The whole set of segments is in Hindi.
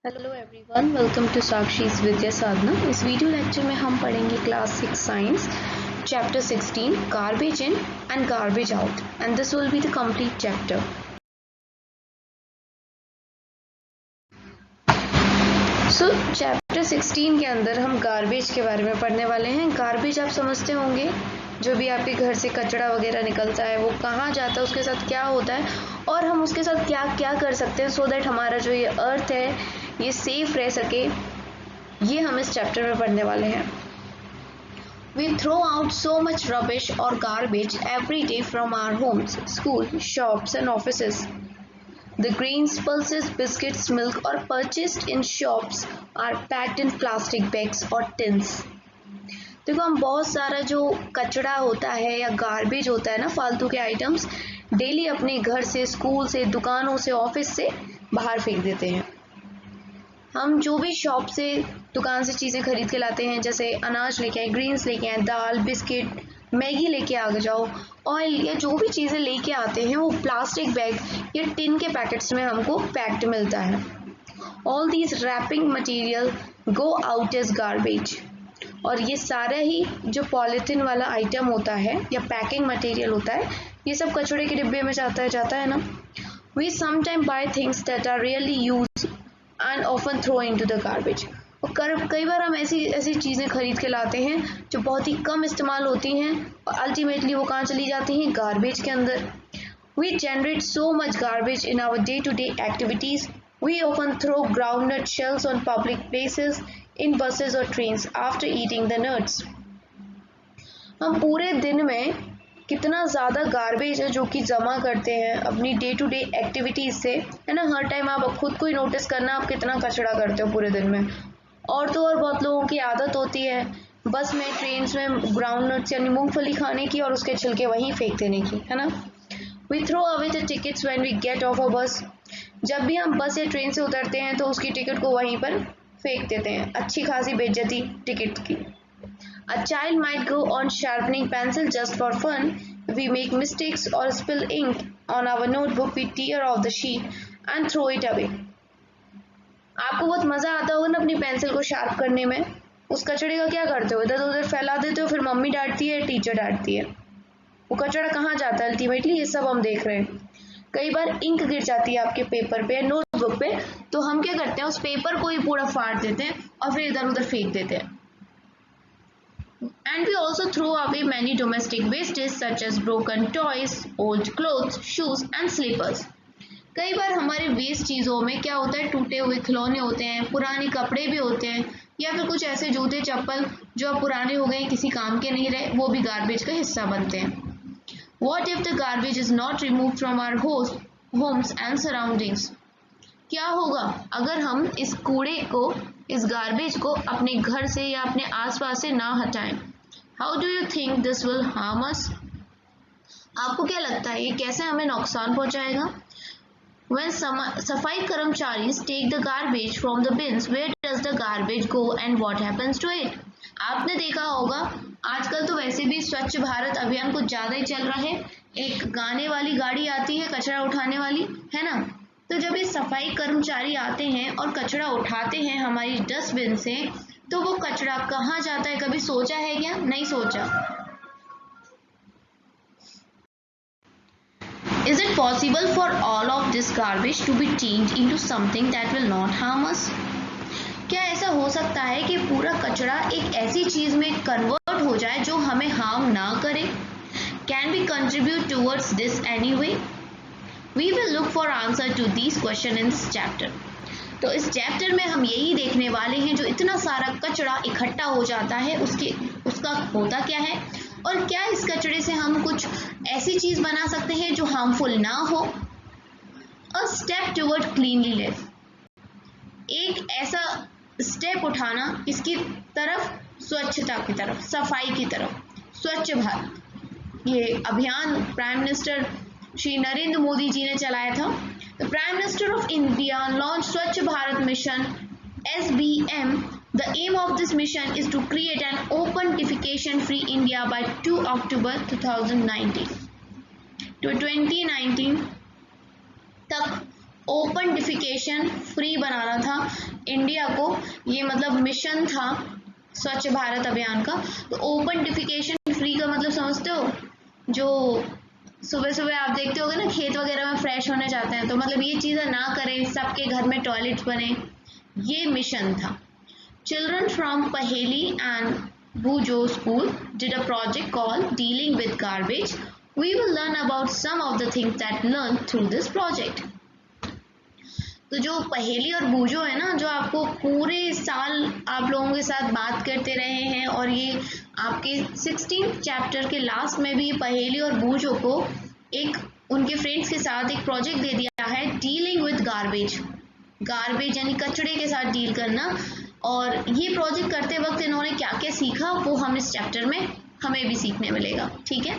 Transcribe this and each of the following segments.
हेलो एवरीवन, वेलकम टू साक्षी's विद्या साधना। इस वीडियो लेक्चर में हम पढ़ेंगे class 6 science chapter 16 garbage in and garbage out and this will be the complete chapter. So chapter 16 के अंदर हम गार्बेज के बारे में पढ़ने वाले हैं। गार्बेज आप समझते होंगे, जो भी आपके घर से कचरा वगैरह निकलता है वो कहाँ जाता है, उसके साथ क्या होता है और हम उसके साथ क्या क्या कर सकते हैं सो दैट हमारा जो ये अर्थ है ये सेफ रह सके, ये हम इस चैप्टर में पढ़ने वाले हैं। We throw out so much rubbish or garbage every day from our homes, schools, shops and offices. The grains, pulses, biscuits, milk or purchased in shops are packed in plastic bags or tins. देखो, हम बहुत सारा जो कचरा होता है या गार्बेज होता है ना, फालतू के आइटम्स डेली अपने घर से, स्कूल से, दुकानों से, ऑफिस से बाहर फेंक देते हैं। हम जो भी शॉप से, दुकान से चीज़ें खरीद के लाते हैं, जैसे अनाज लेके आए, ग्रेन्स लेके आए, दाल, बिस्किट, मैगी लेके आ जाओ, ऑयल या जो भी चीज़ें लेके आते हैं वो प्लास्टिक बैग या टिन के पैकेट्स में हमको पैक्ड मिलता है। All these wrapping material go out as garbage. और ये सारा ही जो पॉलीथीन वाला आइटम होता है या पैकिंग मटेरियल होता है, ये सब कचड़े के डिब्बे में जाता है ना। We sometime buy things that are really use and often throw into the garbage. और कई बार हम ऐसी चीज़ें खरीद के लाते हैं जो बहुत ही कम इस्तेमाल होती हैं और अल्टीमेटली वो कहाँ चली जाती हैं? गार्बेज के अंदर। We generate so much garbage in our day to day activities. We often throw groundnut shells on public places, in buses और trains after eating the nuts. हम पूरे दिन में कितना ज़्यादा गार्बेज है जो कि जमा करते हैं अपनी डे टू डे एक्टिविटीज़ से, है ना। हर टाइम आप खुद को ही नोटिस करना, आप कितना कचरा करते हो पूरे दिन में। और तो और बहुत लोगों की आदत होती है बस में, ट्रेन में ग्राउंड नट्स यानी मूंगफली खाने की और उसके छिलके वहीं फेंक देने की, है ना। We throw away the tickets when we get off a bus. जब भी हम बस या ट्रेन से उतरते हैं तो उसकी टिकट को वहीं पर फेंक देते हैं। अच्छी खासी बेइज्जती टिकट की। A child might go on sharpening pencil just for fun. If we make mistakes or spill ink on our notebook, we tear off the sheet and throw it away. आपको बहुत मज़ा आता होगा ना अपनी पेंसिल को शार्प करने में। उस कचड़े का क्या करते हो? इधर उधर फैला देते हो, फिर मम्मी डांटती है, टीचर डांटती है। वो कचड़ा कहाँ जाता है अल्टीमेटली? ये सब हम देख रहे हैं। कई बार इंक गिर जाती है आपके पेपर पे या नोटबुक पे, तो हम क्या करते हैं? उस पेपर को ही पूरा फाड़ देते हैं और फिर इधर उधर फेंक देते हैं। And we also throw away many domestic wastes such as broken toys, old clothes, shoes and slippers. कई बार हमारे वेस्ट चीज़ों में क्या होता है? टूटे हुए खिलौने होते हैं, पुराने कपड़े भी होते हैं, या फिर कुछ ऐसे जूते चप्पल जो अब पुराने हो गए, किसी काम के नहीं रहे, वो भी गार्बेज का हिस्सा बनते हैं। What if the garbage is not removed from our homes and surroundings? क्या होगा अगर हम इस कूड़े को, इस गार्बेज को अपने घर से या अपने आसपास से ना हटाएं? How do you think this will harm us? आपको क्या लगता है ये कैसे हमें नुकसान पहुंचाएगा? When सफाई कर्मचारी take the garbage from the bins, where does the garbage go and what happens to it? आपने देखा होगा आजकल तो वैसे भी स्वच्छ भारत अभियान कुछ ज़्यादा ही चल रहा है। एक गाने वाली गाड़ी आती है कचरा उठाने वाली, है ना। तो जब ये सफाई कर्मचारी आते हैं और कचरा उठाते हैं हमारी डस्टबिन से, तो वो कचरा कहाँ जाता है? कभी सोचा है क्या? नहीं सोचा। Is it possible for all of this garbage to be changed into something that will not harm us? क्या ऐसा हो सकता है कि पूरा कचरा एक ऐसी चीज में कन्वर्ट हो जाए जो हमें हार्म ना करे? Can we contribute towards this anyway? We will look for answer to these questions in this chapter. तो इस चैप्टर में हम यही देखने वाले हैं, जो इतना सारा कचरा इकट्ठा हो जाता है उसका होता क्या है, और क्या इस कचरे से हम कुछ ऐसी चीज बना सकते हैं जो हार्मफुल ना हो। अ स्टेप टुवर्ड क्लीनलीनेस, एक ऐसा स्टेप उठाना किसकी तरफ? स्वच्छता की तरफ, सफाई की तरफ। स्वच्छ भारत ये अभियान प्राइम मिनिस्टर श्री नरेंद्र मोदी जी ने चलाया था। The Prime Minister of India launched Swachh Bharat Mission (SBM). The aim of this mission is to create an open defecation-free India by 2 October 2019. तो 2019 तक ओपन डिफिकेशन फ्री बनाना था इंडिया को, ये मतलब मिशन था स्वच्छ भारत अभियान का। तो ओपन डिफिकेशन फ्री का मतलब समझते हो, जो सुबह सुबह आप देखते होगे ना खेत वगैरह में फ्रेश होने जाते हैं, तो मतलब ये चीज़ें ना करें, सबके घर में टॉयलेट्स बने, ये मिशन था। Children from Paheli and Bujo School did a project called Dealing with Garbage. We will learn about some of the things that learned through this project. तो जो पहेली और बूझो है ना, जो आपको पूरे साल आप लोगों के साथ बात करते रहे हैं, और ये आपके 16 चैप्टर के लास्ट में भी पहेली और बूझो को एक उनके फ्रेंड्स के साथ एक प्रोजेक्ट दे दिया है, डीलिंग विद गार्बेज। गार्बेज यानी कचड़े के साथ डील करना। और ये प्रोजेक्ट करते वक्त इन्होंने क्या क्या सीखा वो हम इस चैप्टर में हमें भी सीखने मिलेगा। ठीक है।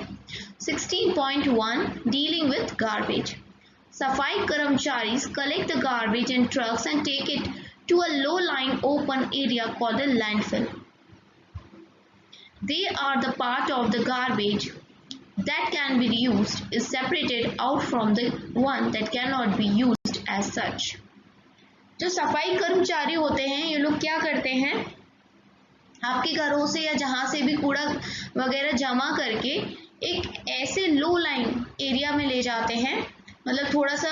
16.1 डीलिंग विद गार्बेज। सफाई कर्मचारीज collect the garbage in trucks and take it to a low-lying open area called a landfill. They are the part of the garbage that can be reused is separated out from the one that cannot be used as such. जो सफाई कर्मचारी होते हैं ये लोग क्या करते हैं, आपके घरों से या जहाँ से भी कूड़ा वगैरह जमा करके एक ऐसे लो लाइन एरिया में ले जाते हैं, मतलब थोड़ा सा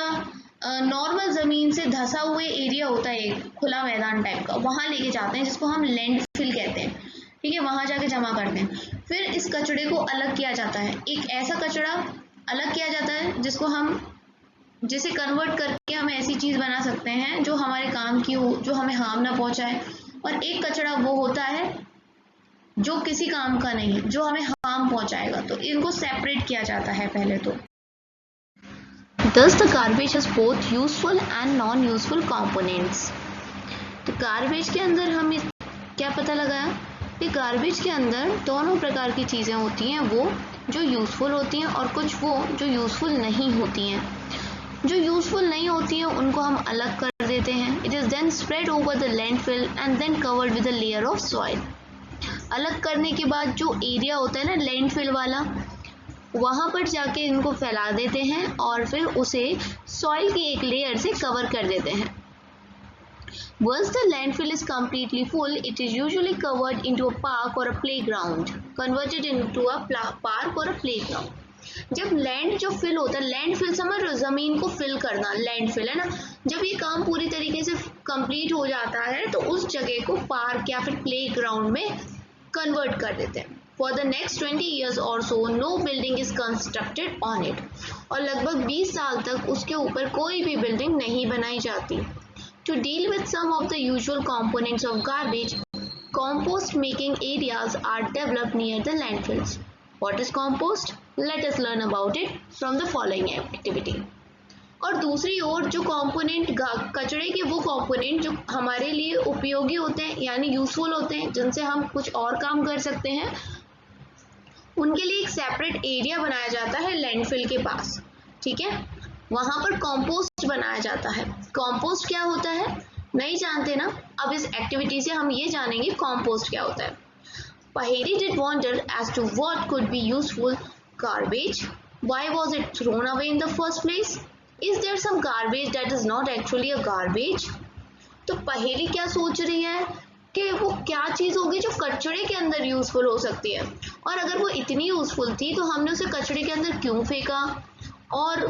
नॉर्मल ज़मीन से धंसा हुए एरिया होता है, एक खुला मैदान टाइप का, वहाँ लेके जाते हैं जिसको हम लैंडफिल कहते हैं। ठीक है, वहाँ जाके जमा करते हैं। फिर इस कचड़े को अलग किया जाता है, एक ऐसा कचड़ा अलग किया जाता है जिसको हम जिसे कन्वर्ट करके हम ऐसी चीज़ बना सकते हैं जो हमारे काम की हो, जो हमें हार्म ना पहुँचाए। और एक कचड़ा वो होता है जो किसी काम का नहीं है, जो हमें हार्म पहुँचाएगा। तो इनको सेपरेट किया जाता है पहले तो। Thus the garbage has both useful and non-useful components. तो गार्बेज के अंदर हम क्या पता लगाया कि गार्बेज के अंदर दोनों प्रकार की चीज़ें होती हैं, वो जो यूज़फुल होती हैं और कुछ वो जो यूज़फुल नहीं होती हैं। जो यूज़फुल नहीं होती हैं उनको हम अलग कर देते हैं। It is then spread over the landfill and then covered with a layer of soil. अलग करने के बाद जो एरिया होता है ना लैंडफिल वाला, वहाँ पर जाके इनको फैला देते हैं और फिर उसे सॉइल की एक लेयर से कवर कर देते हैं। Once the landfill is completely full, it is usually covered into a park or a playground, converted into a park or a playground. जब लैंड जो फिल होता है, लैंड फिल समझ रहे हो, जमीन को फिल करना, लैंड फिल है ना। जब ये काम पूरी तरीके से कंप्लीट हो जाता है तो उस जगह को पार्क या फिर प्ले ग्राउंड में कन्वर्ट कर देते हैं। For the next 20 years or so, no building is constructed on it. और लगभग 20 साल तक उसके ऊपर कोई भी बिल्डिंग नहीं बनाई जाती। To deal with some of the usual components of garbage, compost making areas are developed near the landfills. What is compost? Let us learn about it from the following activity. और दूसरी ओर जो कंपोनेंट कचड़े के वो कंपोनेंट जो हमारे लिए उपयोगी होते हैं यानी यूजफुल होते हैं, जिनसे हम कुछ और काम कर सकते हैं, उनके लिए एक सेपरेट एरिया बनाया जाता है लैंडफिल के पास। ठीक है, वहाँ पर कंपोस्ट बनाया जाता है। कंपोस्ट क्या होता है नहीं जानते ना, अब इस एक्टिविटी से हम ये जानेंगे कंपोस्ट क्या होता है। Paheli did wonder as to what could be useful garbage. Why was it thrown away in the first place? Is there some garbage that is not actually a garbage? तो पहेली क्या सोच रही है कि वो क्या चीज़ होगी जो कचड़े के अंदर यूजफुल हो सकती है, और अगर वो इतनी यूजफुल थी तो हमने उसे कचड़े के अंदर क्यों फेंका। और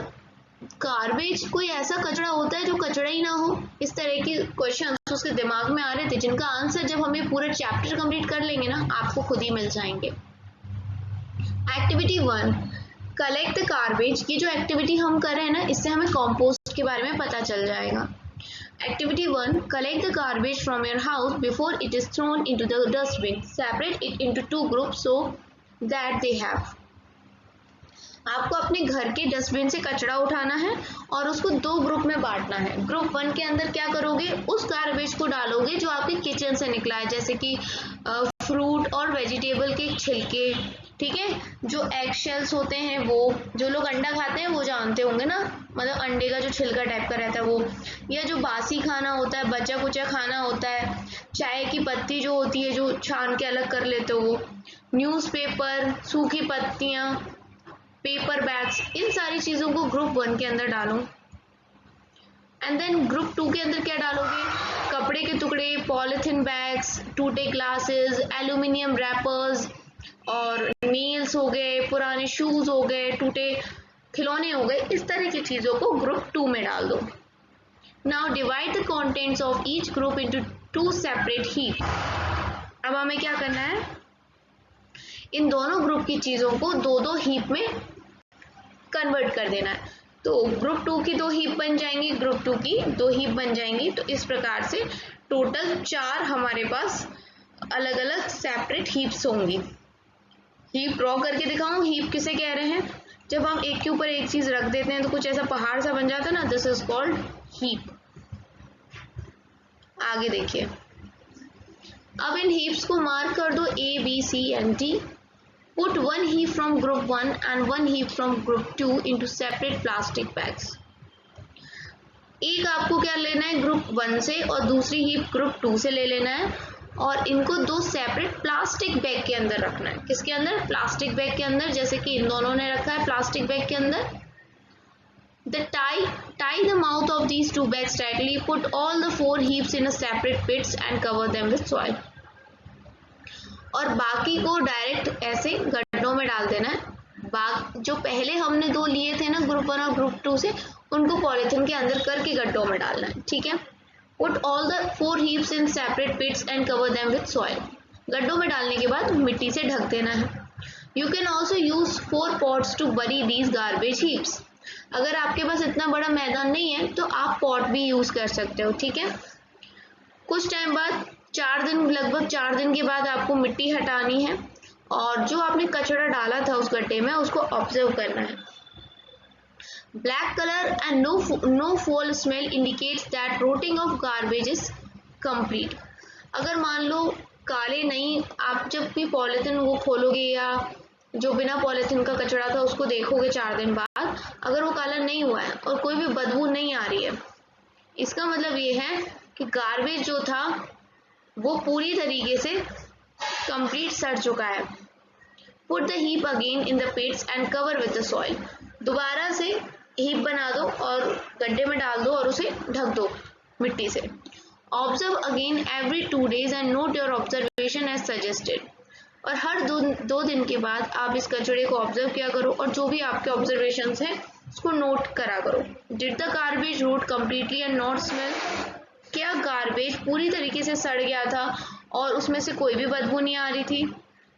गार्बेज कोई ऐसा कचड़ा होता है जो कचड़ा ही ना हो। इस तरह के क्वेश्चन उसके दिमाग में आ रहे थे, जिनका आंसर जब हमें पूरा चैप्टर कंप्लीट कर लेंगे ना आपको खुद ही मिल जाएंगे। Activity 1 collect the garbage. ये जो एक्टिविटी हम कर रहे हैं ना, इससे हमें कंपोस्ट के बारे में पता चल जाएगा। Activity 1 collect the garbage from your house before it is thrown into the dustbin. Separate it into 2 groups so that they have. आपको अपने घर के डस्टबिन से कचरा उठाना है और उसको 2 ग्रुप में बांटना है। ग्रुप 1 के अंदर क्या करोगे, उस गार्बेज को डालोगे जो आपके किचन से निकला है, जैसे कि फ्रूट और वेजिटेबल के छिलके। ठीक है, जो एग शेल्स होते हैं, वो जो लोग अंडा खाते हैं वो जानते होंगे ना, मतलब अंडे का जो छिलका टाइप का रहता है वो, या जो बासी खाना होता है, बचा कुचा खाना होता है, चाय की पत्ती जो होती है जो छान के अलग कर लेते हो वो, न्यूज़पेपर, सूखी पत्तियाँ, पेपर बैग्स, इन सारी चीज़ों को ग्रुप 1 के अंदर डालो। एंड देन ग्रुप 2 के अंदर क्या डालोगे, कपड़े के टुकड़े, पॉलिथीन बैग्स, टूटे ग्लासेस, एल्यूमिनियम रैपर्स और नेल्स हो गए, पुराने शूज हो गए, टूटे खिलौने हो गए, इस तरह की चीजों को ग्रुप 2 में डाल दो। Now divide the contents of each group into 2 separate heap. अब हमें क्या करना है, इन दोनों ग्रुप की चीजों को 2-2 हीप में कन्वर्ट कर देना है। तो ग्रुप 2 की 2 हीप बन जाएंगी, ग्रुप 2 की 2 हीप बन जाएंगी। तो इस प्रकार से टोटल 4 हमारे पास अलग अलग सेपरेट हीप्स होंगी। हीप ड्रॉ करके दिखाऊं, हीप किसे कह रहे हैं, जब हम एक के ऊपर एक चीज रख देते हैं तो कुछ ऐसा पहाड़ सा बन जाता है ना, दिस इज कॉल्ड हीप। आगे देखिए, अब इन हीप्स को मार्क कर दो A, B, C and D। Put one heap from group 1 and one heap from group 2 into separate plastic bags। एक आपको क्या लेना है ग्रुप 1 से और दूसरी हीप ग्रुप 2 से ले लेना है और इनको 2 सेपरेट प्लास्टिक बैग के अंदर रखना है। किसके अंदर, प्लास्टिक बैग के अंदर, जैसे कि इन दोनों ने रखा है प्लास्टिक बैग के अंदर। Tie the mouth of these 2 bags tightly। Put all the 4 heaps in a separate pits and cover them with soil। और बाकी को डायरेक्ट ऐसे गड्ढों में डाल देना है। जो पहले हमने 2 लिए थे ना ग्रुप 1 और ग्रुप 2 से, उनको पॉलिथीन के अंदर करके गड्ढों में डालना है, ठीक है। Put all the 4 heaps in separate pits and cover them with soil। गड्ढों में डालने के बाद मिट्टी से ढक देना है। You can also use 4 pots to bury these garbage heaps। अगर आपके पास इतना बड़ा मैदान नहीं है तो आप पॉट भी यूज कर सकते हो, ठीक है। कुछ टाइम बाद, 4 दिन, लगभग 4 दिन के बाद आपको मिट्टी हटानी है और जो आपने कचरा डाला था उस गड्ढे में उसको ऑब्जर्व करना है। Black colour and no foul smell indicates that rotting of garbage is complete. अगर मान लो काले नहीं, आप जब भी पॉलिथीन वो खोलोगे या जो बिना पॉलिथीन का कचरा था उसको देखोगे 4 दिन बाद, अगर वो काला नहीं हुआ है और कोई भी बदबू नहीं आ रही है, इसका मतलब ये है कि गार्बेज जो था वो पूरी तरीके से कंप्लीट सड़ चुका है। Put the heap again in the pits and cover with the soil. दोबारा से हीप बना दो और गड्ढे में डाल दो और उसे ढक दो मिट्टी से। Observe again every 2 days and note your observation as suggested. और हर 2 दिन के बाद आप इस कचरे को ऑब्जर्व किया करो और जो भी आपके ऑब्जर्वेशंस हैं उसको नोट करा करो। Did the garbage rot completely and not smell. क्या गार्बेज पूरी तरीके से सड़ गया था और उसमें से कोई भी बदबू नहीं आ रही थी।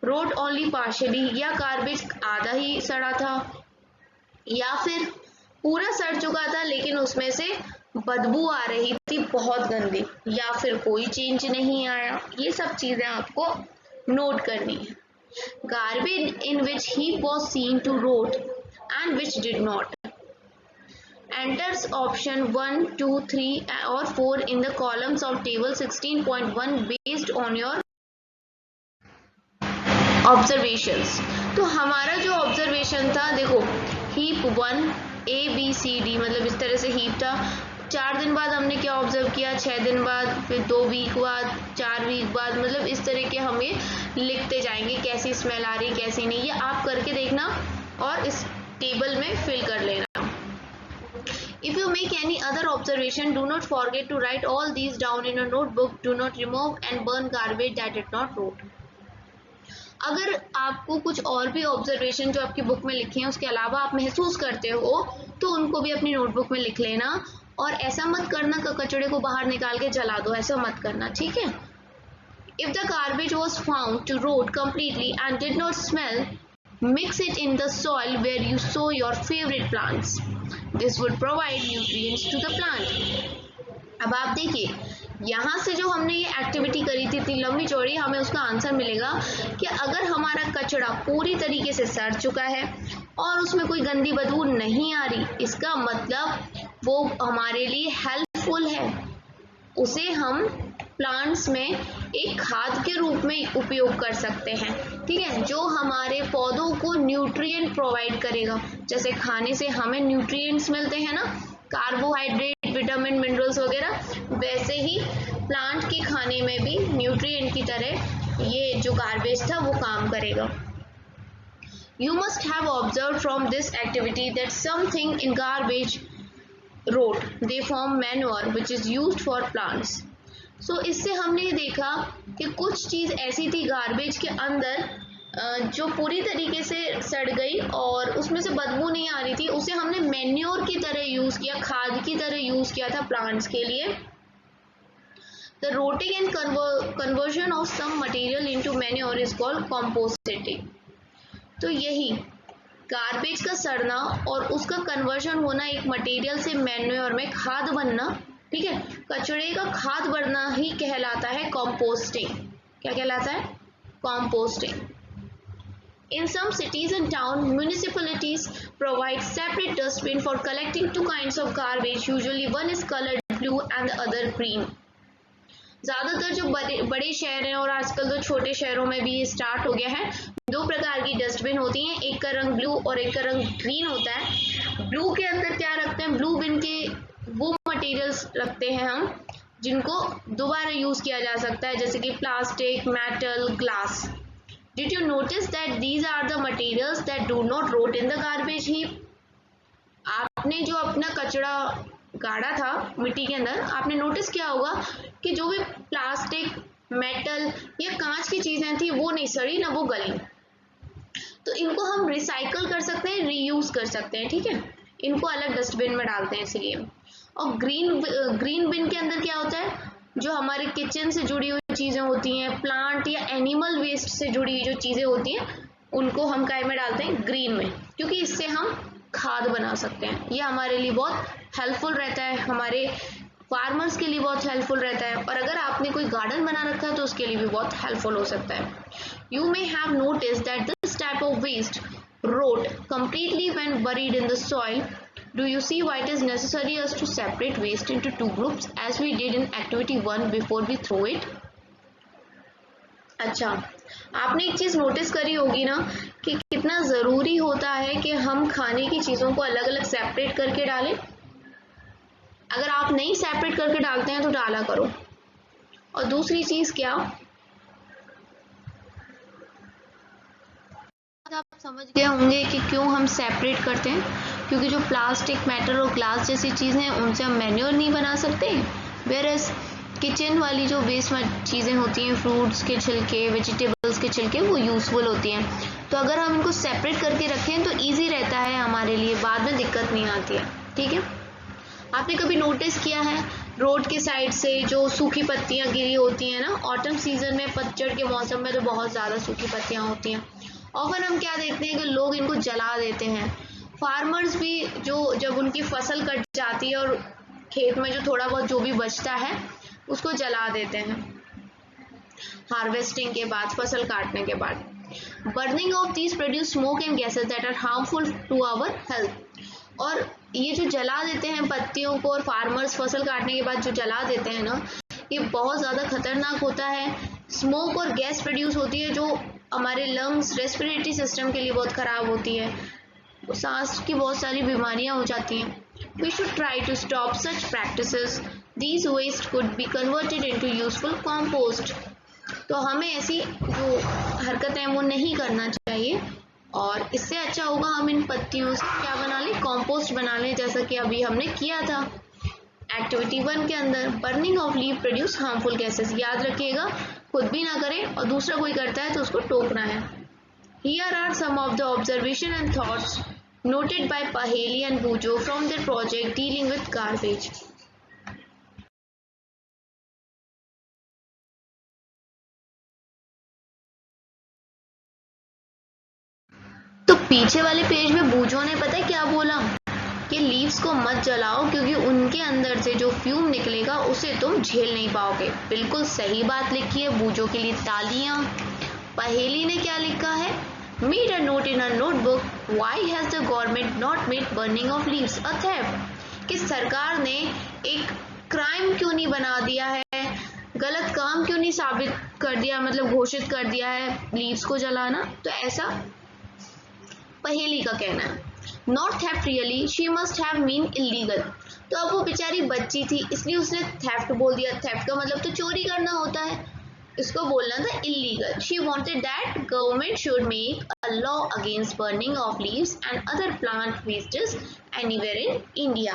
रोट ओनली पार्शियली, या गार्बेज आधा ही सड़ा था, या फिर पूरा सड़ चुका था लेकिन उसमें से बदबू आ रही थी बहुत गंदी, या फिर कोई चेंज नहीं आया। ये सब चीजें आपको नोट करनी है। Garbage in which heap was seen to rot and which did not. Enters option 1, 2, 3 or 4 in the columns of table 16.1 based on your observations। तो हमारा जो ऑब्जर्वेशन था, देखो heap 1 A B C D, मतलब इस तरह से हीप था। 4 दिन बाद हमने क्या ऑब्जर्व किया, 6 दिन बाद, फिर 2 वीक बाद, 4 वीक बाद, मतलब इस तरह के हम ये लिखते जाएंगे कैसी स्मेल आ रही कैसी नहीं। ये आप करके देखना और इस टेबल में फिल कर लेना। If you make any other observation, do not forget to write all these down in a notebook। Do not remove and burn garbage that did not rot। अगर आपको कुछ और भी ऑब्जर्वेशन जो आपकी बुक में लिखे हैं उसके अलावा आप महसूस करते हो तो उनको भी अपनी नोटबुक में लिख लेना। और ऐसा मत करना कि कचड़े को बाहर निकाल के जला दो, ऐसा मत करना, ठीक है। If the garbage was found to rot completely and did not smell, mix it in the soil where you sow your favorite plants। This would provide nutrients to the plant। अब आप देखिए, यहाँ से जो हमने ये एक्टिविटी करी थी इतनी लंबी चौड़ी, हमें उसका आंसर मिलेगा कि अगर हमारा कचड़ा पूरी तरीके से सड़ चुका है और उसमें कोई गंदी बदबू नहीं आ रही, इसका मतलब वो हमारे लिए हेल्पफुल है। उसे हम प्लांट्स में एक खाद के रूप में उपयोग कर सकते हैं, ठीक है, जो हमारे पौधों को न्यूट्रिएंट प्रोवाइड करेगा। जैसे खाने से हमें न्यूट्रिएंट्स मिलते हैं ना, कार्बोहाइड्रेट, विटामिन, मिनरल्स वगैरह, वैसे ही प्लांट के खाने में भी न्यूट्रिएंट की तरह ये जो गार्बेज था वो काम करेगा। You must have observed from this activity that something in garbage rot, they form manure which is used for plants. So इससे हमने ये देखा कि कुछ चीज़ ऐसी थी गार्बेज के अंदर जो पूरी तरीके से सड़ गई और उसमें से बदबू नहीं आ रही थी, उसे हमने मैन्योर की तरह यूज़ किया, खाद की तरह यूज़ किया था प्लांट्स के लिए. The rotting and conversion of some material into manure is called composting. तो यही गार्बेज का सड़ना और उसका कन्वर्जन होना एक मटेरियल से मैन्योर में खाद बनना, ठीक है, कचड़े का खाद बनना ही कहलाता है कंपोस्टिंग. क्या कहलाता है? Composting. In some cities and towns, municipalities provide separate dustbin for collecting two kinds of garbage. Usually one is colored blue and the other green. ज़्यादातर जो बड़े शहर हैं और आजकल तो छोटे शहरों में भी ये स्टार्ट हो गया है, दो प्रकार की डस्टबिन होती हैं, एक का रंग ब्लू और एक का रंग ग्रीन होता है. ब्लू के अंदर क्या रखते हैं? ब्लू बिन के वो मटेरियल्स रखते हैं हम जिनको दोबारा यूज़ किया जा सकता है, जैसे कि plastic, metal, glass. Did you notice that these are the materials that do not rot in the garbage heap? आपने जो अपना कचरा गाड़ा था मिट्टी के अंदर, आपने नोटिस किया होगा कि जो भी प्लास्टिक, मेटल या कांच की चीज़ें थी वो नहीं सड़ी ना वो गली. तो इनको हम रिसाइकल कर सकते हैं, रीयूज कर सकते हैं, ठीक है. इनको अलग डस्टबिन में डालते हैं इसलिए. और ग्रीन बिन के अंदर क्या होता है? जो हमारे किचन से जुड़ी हुई चीज़ें होती हैं, प्लांट या एनिमल वेस्ट से जुड़ी हुई जो चीज़ें होती हैं, उनको हम काय में डालते हैं? ग्रीन में, क्योंकि इससे हम खाद बना सकते हैं. ये हमारे लिए बहुत हेल्पफुल रहता है, हमारे फार्मर्स के लिए बहुत हेल्पफुल रहता है, और अगर आपने कोई गार्डन बना रखा है तो उसके लिए भी बहुत हेल्पफुल हो सकता है. You may have notice that this type of waste rot completely when buried in the soil. Do you see why it is necessary us to separate waste into two groups as we did in activity 1 before we throw it? अच्छा, आपने एक चीज़ नोटिस करी होगी ना कि कितना ज़रूरी होता है कि हम खाने की चीज़ों को अलग अलग सेपरेट करके डालें. अगर आप नहीं सेपरेट करके डालते हैं तो डाला करो. और दूसरी चीज़ क्या, आप समझ गए होंगे कि क्यों हम सेपरेट करते हैं, क्योंकि जो प्लास्टिक, मेटल और ग्लास जैसी चीज़ें हैं उनसे हम मैन्योर नहीं बना सकते. वेयरएज किचन वाली जो वेस्ट चीज़ें होती हैं, फ्रूट्स के छिलके, वेजिटेबल्स के छिलके, वो यूज़फुल होती हैं. तो अगर हम इनको सेपरेट करके रखें तो ईजी रहता है हमारे लिए, बाद में दिक्कत नहीं आती है, ठीक है. आपने कभी नोटिस किया है रोड के साइड से जो सूखी पत्तियां गिरी होती हैं ना, ऑटम सीजन में, पतझड़ के मौसम में तो बहुत ज़्यादा सूखी पत्तियां होती हैं. ऑफन हम क्या देखते हैं कि लोग इनको जला देते हैं. फार्मर्स भी जो जब उनकी फसल कट जाती है और खेत में जो थोड़ा बहुत जो भी बचता है उसको जला देते हैं हार्वेस्टिंग के बाद, फसल काटने के बाद. Burning of these produce smoke and gases that are harmful to our health. और ये जो जला देते हैं पत्तियों को, और फार्मर्स फसल काटने के बाद जो जला देते हैं ना, ये बहुत ज़्यादा खतरनाक होता है. स्मोक और गैस प्रोड्यूस होती है जो हमारे लंग्स, रेस्पिरेटरी सिस्टम के लिए बहुत ख़राब होती है. सांस की बहुत सारी बीमारियां हो जाती हैं. We should try to stop such practices. These waste could be converted into useful compost. तो हमें ऐसी जो हरकतें वो नहीं करना चाहिए, और इससे अच्छा होगा हम इन पत्तियों से क्या बना लें? कंपोस्ट बना लें, जैसा कि अभी हमने किया था एक्टिविटी 1 के अंदर. Burning of leaf produce harmful gases. याद रखिएगा, खुद भी ना करें और दूसरा कोई करता है तो उसको टोकना है. Here are some of the observation and thoughts noted by Paheli and Bujo from their project dealing with garbage. तो पीछे वाले पेज में बूजो ने पता है क्या बोला कि लीव्स को मत जलाओ क्योंकि उनके अंदर से जो फ्यूम निकलेगा उसे तुम झेल नहीं पाओगे. बिल्कुल सही बात लिखी है, बूजो के लिए तालियां. पहेली ने क्या लिखा है? Made a note in a notebook. Why has the government not made burning of leaves a theft? कि सरकार ने एक क्राइम क्यों नहीं बना दिया है, गलत काम क्यों नहीं साबित कर दिया, मतलब घोषित कर दिया है लीव्स को जलाना. तो ऐसा पहेली का कहना है. Not theft really, she must have mean illegal. तो अब वो बेचारी बच्ची थी इसलिए उसने थेफ्ट बोल दिया. थेफ्ट का मतलब तो चोरी करना होता है, इसको बोलना था illegal. She wanted that government should make a law against burning of leaves and other plant wastage anywhere in India.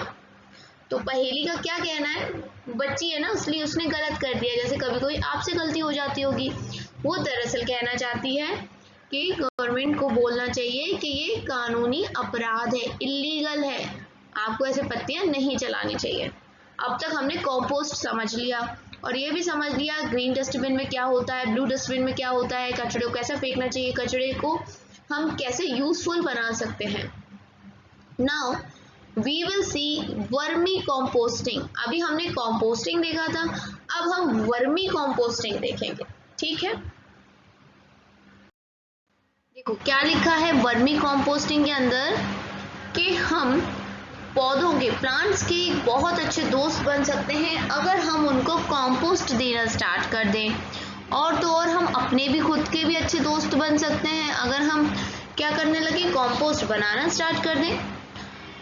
तो पहेली का क्या कहना है, बच्ची है ना इसलिए उसने गलत कर दिया, जैसे कभी कभी आपसे गलती हो जाती होगी। वो दरअसल कहना चाहती है कि गवर्नमेंट को बोलना चाहिए कि ये कानूनी अपराध है, इलीगल है, आपको ऐसे पत्तियां नहीं चलानी चाहिए। अब तक हमने कंपोस्ट समझ लिया और ये भी समझ लिया ग्रीन डस्टबिन में क्या होता है, ब्लू डस्टबिन में क्या होता है, कचरे को कैसे फेंकना चाहिए, कचरे को हम कैसे यूजफुल बना सकते हैं। Now we will see vermicomposting. अभी हमने कॉम्पोस्टिंग देखा था, अब हम वर्मी कॉम्पोस्टिंग देखेंगे, ठीक है। देखो क्या लिखा है वर्मी कॉम्पोस्टिंग के अंदर कि हम पौधों के, प्लांट्स के बहुत अच्छे दोस्त बन सकते हैं अगर हम उनको कंपोस्ट देना स्टार्ट कर दें। और तो और हम अपने भी खुद के भी अच्छे दोस्त बन सकते हैं अगर हम क्या करने लगे, कंपोस्ट बनाना स्टार्ट कर दें।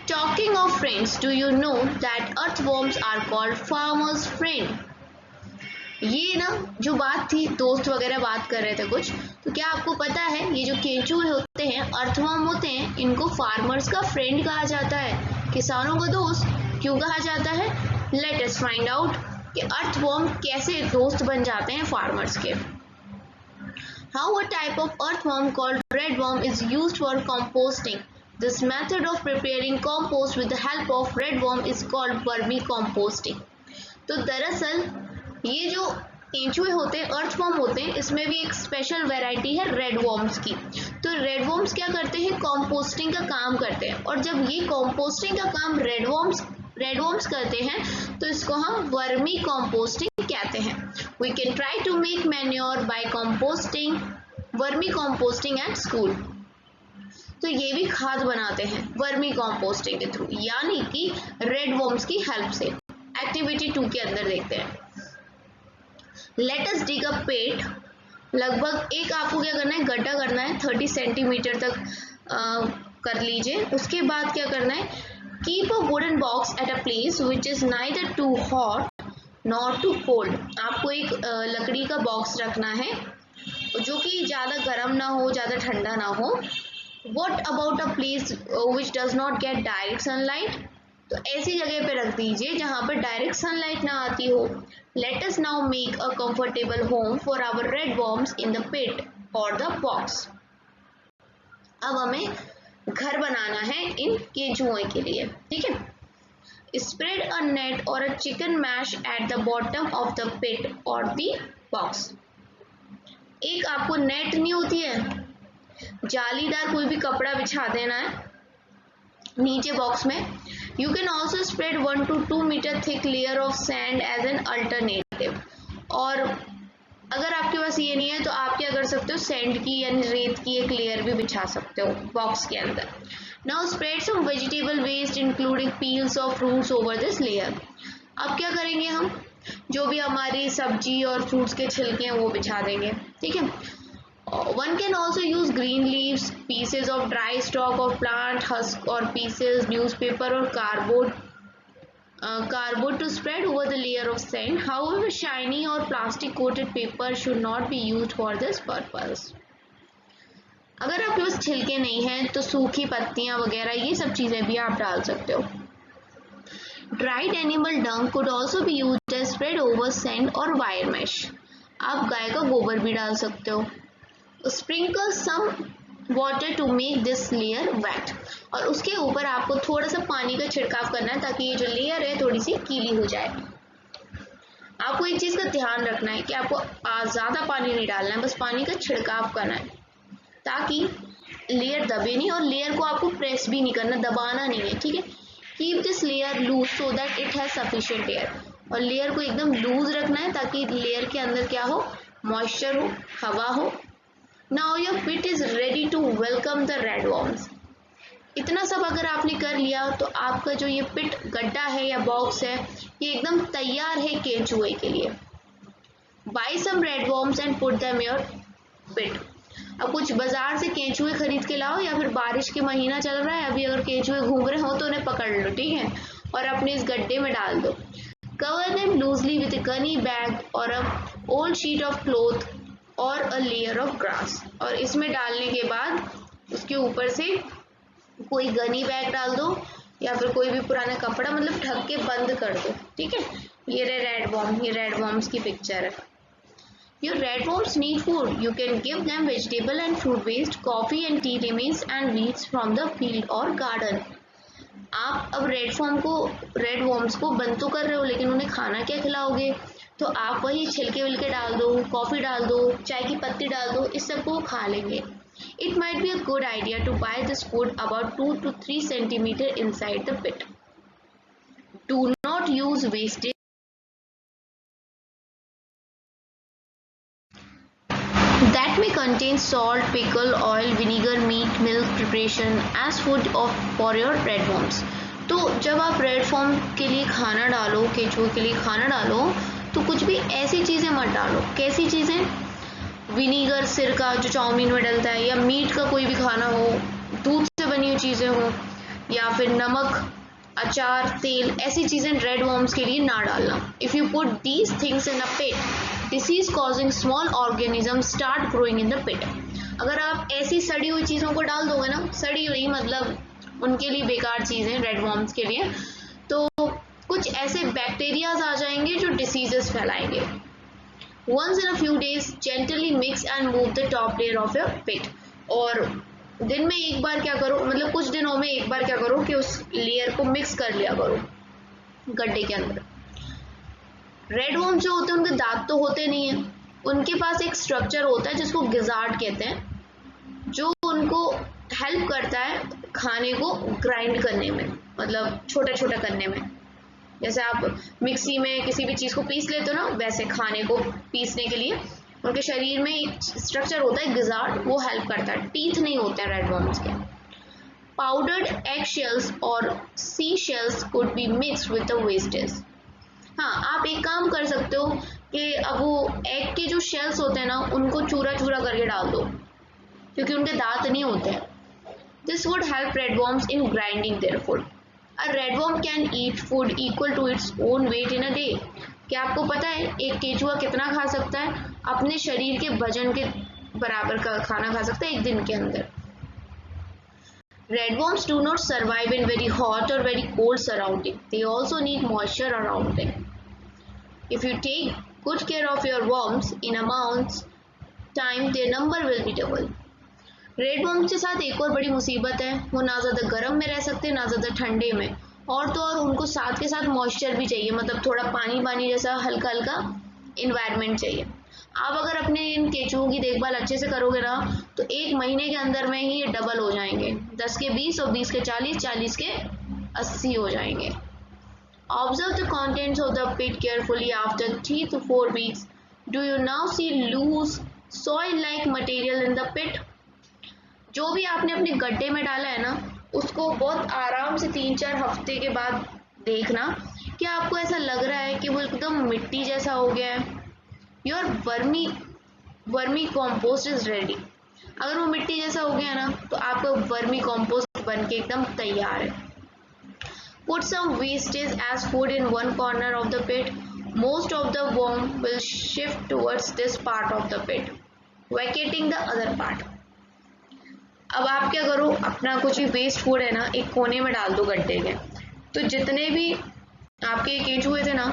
Talking of friends, do you know that earthworms are called farmers friend. ये ना जो बात थी, दोस्त वगैरह बात कर रहे थे कुछ, तो क्या आपको पता है ये जो केंचुए होते हैं, अर्थवर्म होते हैं, इनको फार्मर्स का फ्रेंड कहा जाता है, किसानों का दोस्त क्यों कहा जाता है। लेट अस फाइंड आउट कि अर्थवर्म कैसे दोस्त बन जाते हैं फार्मर्स के। How a type of earthworm called redworm is used for composting. This method of preparing compost with the help of redworm is called vermi composting. तो दरअसल ये जो केंचुए होते हैं, अर्थवर्म होते हैं, इसमें भी एक स्पेशल वैरायटी है रेडवर्म्स की। तो रेडवर्म्स क्या करते हैं, कंपोस्टिंग का काम करते हैं, और जब ये कंपोस्टिंग का काम रेडवर्म्स करते हैं तो इसको हम वर्मी कंपोस्टिंग कहते हैं। We can try to make manure by composting vermicomposting at school. तो ये भी खाद बनाते हैं वर्मी कंपोस्टिंग के थ्रू, यानी कि रेडवर्म्स की हेल्प से। एक्टिविटी 2 के अंदर देखते हैं। लेट अस डिग अ पिट। लगभग एक आपको क्या करना है, गड्ढा करना है 30 सेंटीमीटर तक कर लीजिए। उसके बाद क्या करना है, keep a wooden box at a place which is neither too hot not too cold. आपको एक लकड़ी का बॉक्स रखना है जो कि ज़्यादा गर्म ना हो, ज़्यादा ठंडा ना हो। What about a place which does not get direct sunlight. तो ऐसी जगह पे रख दीजिए जहाँ पर डायरेक्ट सनलाइट ना आती हो। Let us now make a comfortable home for our redworms in the pit और द बॉक्स। अब हमें घर बनाना है इन केंचुओं के लिए, ठीक है। स्प्रेड अ नेट और a chicken mash at the bottom of the pit और द बॉक्स। एक आपको नेट नहीं होती है, जालीदार कोई भी कपड़ा बिछा देना है नीचे बॉक्स में। You can also spread 1 to 2 meter thick layer of sand as an alternative। और अगर आपके पास ये नहीं है तो आप क्या कर सकते हो, सैंड की यानी रेत की एक लेयर भी बिछा सकते हो बॉक्स के अंदर। Now spread some vegetable waste including peels of fruits over this layer। अब क्या करेंगे, हम जो भी हमारी सब्जी और फ्रूट्स के छिलके हैं वो बिछा देंगे, ठीक है। One can also use green leaves, pieces of dry stalk of plant, husk or pieces, newspaper or cardboard to spread over the layer of sand. However, shiny or plastic coated paper should not be used for this purpose। अगर आपके पास छिलके नहीं हैं तो सूखी पत्तियां वगैरह ये सब चीजें भी आप डाल सकते हो। Dried animal dung could also be used as spread over sand or wire mesh। आप गाय का गोबर भी डाल सकते हो। Sprinkle some water to make this layer wet। और उसके ऊपर आपको थोड़ा सा पानी का छिड़काव करना है ताकि ये जो लेयर है थोड़ी सी गीली हो जाए। आपको एक चीज का ध्यान रखना है कि आपको ज्यादा पानी नहीं डालना है, बस पानी का छिड़काव करना है ताकि लेयर दबे नहीं, और लेयर को आपको प्रेस भी नहीं करना, दबाना नहीं है, ठीक है। Keep this layer lose so that it has sufficient air. और लेयर को एकदम लूज रखना है ताकि लेयर के अंदर क्या हो, मॉइस्चर हो, हवा हो। Now your pit is ready to welcome the redworms। इतना सब अगर आपने कर लिया तो आपका जो ये पिट गड्ढा है या बॉक्स है ये एकदम तैयार है केंचुए के लिए। Buy some redworms and put them in your pit। अब कुछ बाजार से केंचुए खरीद के लाओ, या फिर बारिश के महीना चल रहा है अभी, अगर केंचुए घूम रहे हो तो उन्हें पकड़ लो, ठीक है, और अपने इस गड्ढे में डाल दो। Cover them loosely with a gunny bag or a old sheet of cloth और अ लेयर ऑफ ग्रास। और इसमें डालने के बाद उसके ऊपर से कोई गनी बैग डाल दो या फिर कोई भी पुराना कपड़ा मतलब ढक के बंद कर दो, ठीक है। ये रहे रेड वॉर्म, ये रेड वॉर्म्स की पिक्चर है। Your redworms need food. You can give them vegetable and fruit waste, coffee and tea remains and weeds from the field or garden. आप अब रेड वॉर्म्स को बंद तो कर रहे हो, लेकिन उन्हें खाना क्या खिलाओगे? तो आप वही छिलके विलके डाल दो, कॉफ़ी डाल दो, चाय की पत्ती डाल दो, इस सबको खा लेंगे। It might be a good idea to buy this food about 2 to 3 centimeter inside the pit. Do not use wastage that may contain salt, pickle, oil, vinegar, meat, milk preparation as food for your red worms. तो जब आप रेड फॉर्म के लिए खाना डालो, केचुए के लिए खाना डालो, तो कुछ भी ऐसी चीज़ें मत डालो। कैसी चीज़ें? विनीगर, सिरका जो चाउमीन में डलता है, या मीट का कोई भी खाना हो, दूध से बनी हुई चीज़ें हो, या फिर नमक, अचार, तेल, ऐसी चीज़ें रेड वर्म्स के लिए ना डालना। If you put these things in a pit, disease causing small organism start growing in the pit. अगर आप ऐसी सड़ी हुई चीज़ों को डाल दोगे ना, सड़ी हुई मतलब उनके लिए बेकार चीज़ें, रेड वर्म्स के लिए, तो कुछ ऐसे बैक्टीरियाज आ जाएंगे जो diseases फैलाएंगे। Once in a few days, gently mix and move the top layer of your pit. और दिन में एक बार क्या करो, मतलब कुछ दिनों में एक बार क्या करो कि उस लेयर को मिक्स कर लिया करो गड्ढे के अंदर। रेड वर्म जो होते हैं उनके दांत तो होते नहीं है, उनके पास एक स्ट्रक्चर होता है जिसको गिजार्ड कहते हैं, जो उनको हेल्प करता है खाने को ग्राइंड करने में, मतलब छोटा छोटा करने में। जैसे आप मिक्सी में किसी भी चीज़ को पीस लेते हो ना, वैसे खाने को पीसने के लिए उनके शरीर में एक स्ट्रक्चर होता है गिजार्ड, वो हेल्प करता है। टीथ नहीं होते हैं रेड वर्म्स के। पाउडर्ड एग शेल्स और sea shells could be mixed with the wastage. हाँ, आप एक काम कर सकते हो कि अब वो एग के जो शेल्स होते हैं ना, उनको चूरा चूरा करके डाल दो, क्योंकि उनके दांत नहीं होते हैं। This would help red worms in grinding their food. A red worm can eat food equal to its own weight in a day. क्या आपको पता है एक केचुआ कितना खा सकता है? अपने शरीर के वजन के बराबर का खाना खा सकता है एक दिन के अंदर। Red worms do not survive in very hot or very cold surrounding. They also need moisture around them. If you take good care of your worms, in a month's time their number will be double. Red worms के साथ एक और बड़ी मुसीबत है, वो ना ज़्यादा गर्म में रह सकते ना ज़्यादा ठंडे में, और तो और उनको साथ के साथ मॉइस्चर भी चाहिए, मतलब थोड़ा पानी पानी जैसा हल्का हल्का इन्वायरमेंट चाहिए। आप अगर अपने इन केचुओं की देखभाल अच्छे से करोगे ना, तो एक महीने के अंदर में ही ये डबल हो जाएंगे, 10 के 20 और 20 के 40, 40 के 80 हो जाएंगे। Observe the contents of the pit carefully after 3 to 4 weeks. Do you now see loose soil like material in the pit? जो भी आपने अपने गड्ढे में डाला है ना, उसको बहुत आराम से 3-4 हफ्ते के बाद देखना, क्या आपको ऐसा लग रहा है कि वो एकदम मिट्टी जैसा हो गया है? Your vermi compost is ready. अगर वो मिट्टी जैसा हो गया ना, तो आपका वर्मी कॉम्पोस्ट बन के एकदम तैयार है। Put some wastage as food in one corner of the pit. Most of the worm will shift towards this part of the pit, vacating the other part. अब आप क्या करो, अपना कुछ भी वेस्ट फूड है ना, एक कोने में डाल दो गड्ढे के, तो जितने भी आपके केचुए थे ना,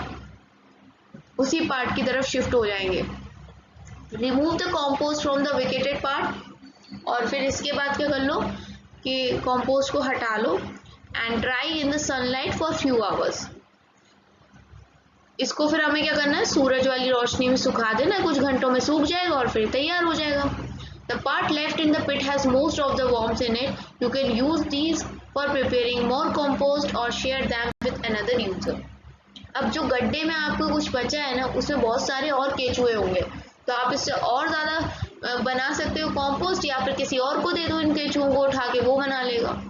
उसी पार्ट की तरफ शिफ्ट हो जाएंगे। Remove the compost from the vacated part, और फिर इसके बाद क्या कर लो कि कॉम्पोस्ट को हटा लो and dry in the sunlight for few hours. इसको फिर हमें क्या करना है, सूरज वाली रोशनी में सुखा देना, कुछ घंटों में सूख जाएगा और फिर तैयार हो जाएगा। The part left in the pit has most of the worms in it. You can use these for preparing more compost or share them with another user. अब जो गड्ढे में आपको कुछ बचा है ना, उसमें बहुत सारे और केचुए होंगे, तो आप इससे और ज़्यादा बना सकते हो कंपोस्ट, या फिर किसी और को दे दो इन केचुओं को उठा के, वो बना लेगा।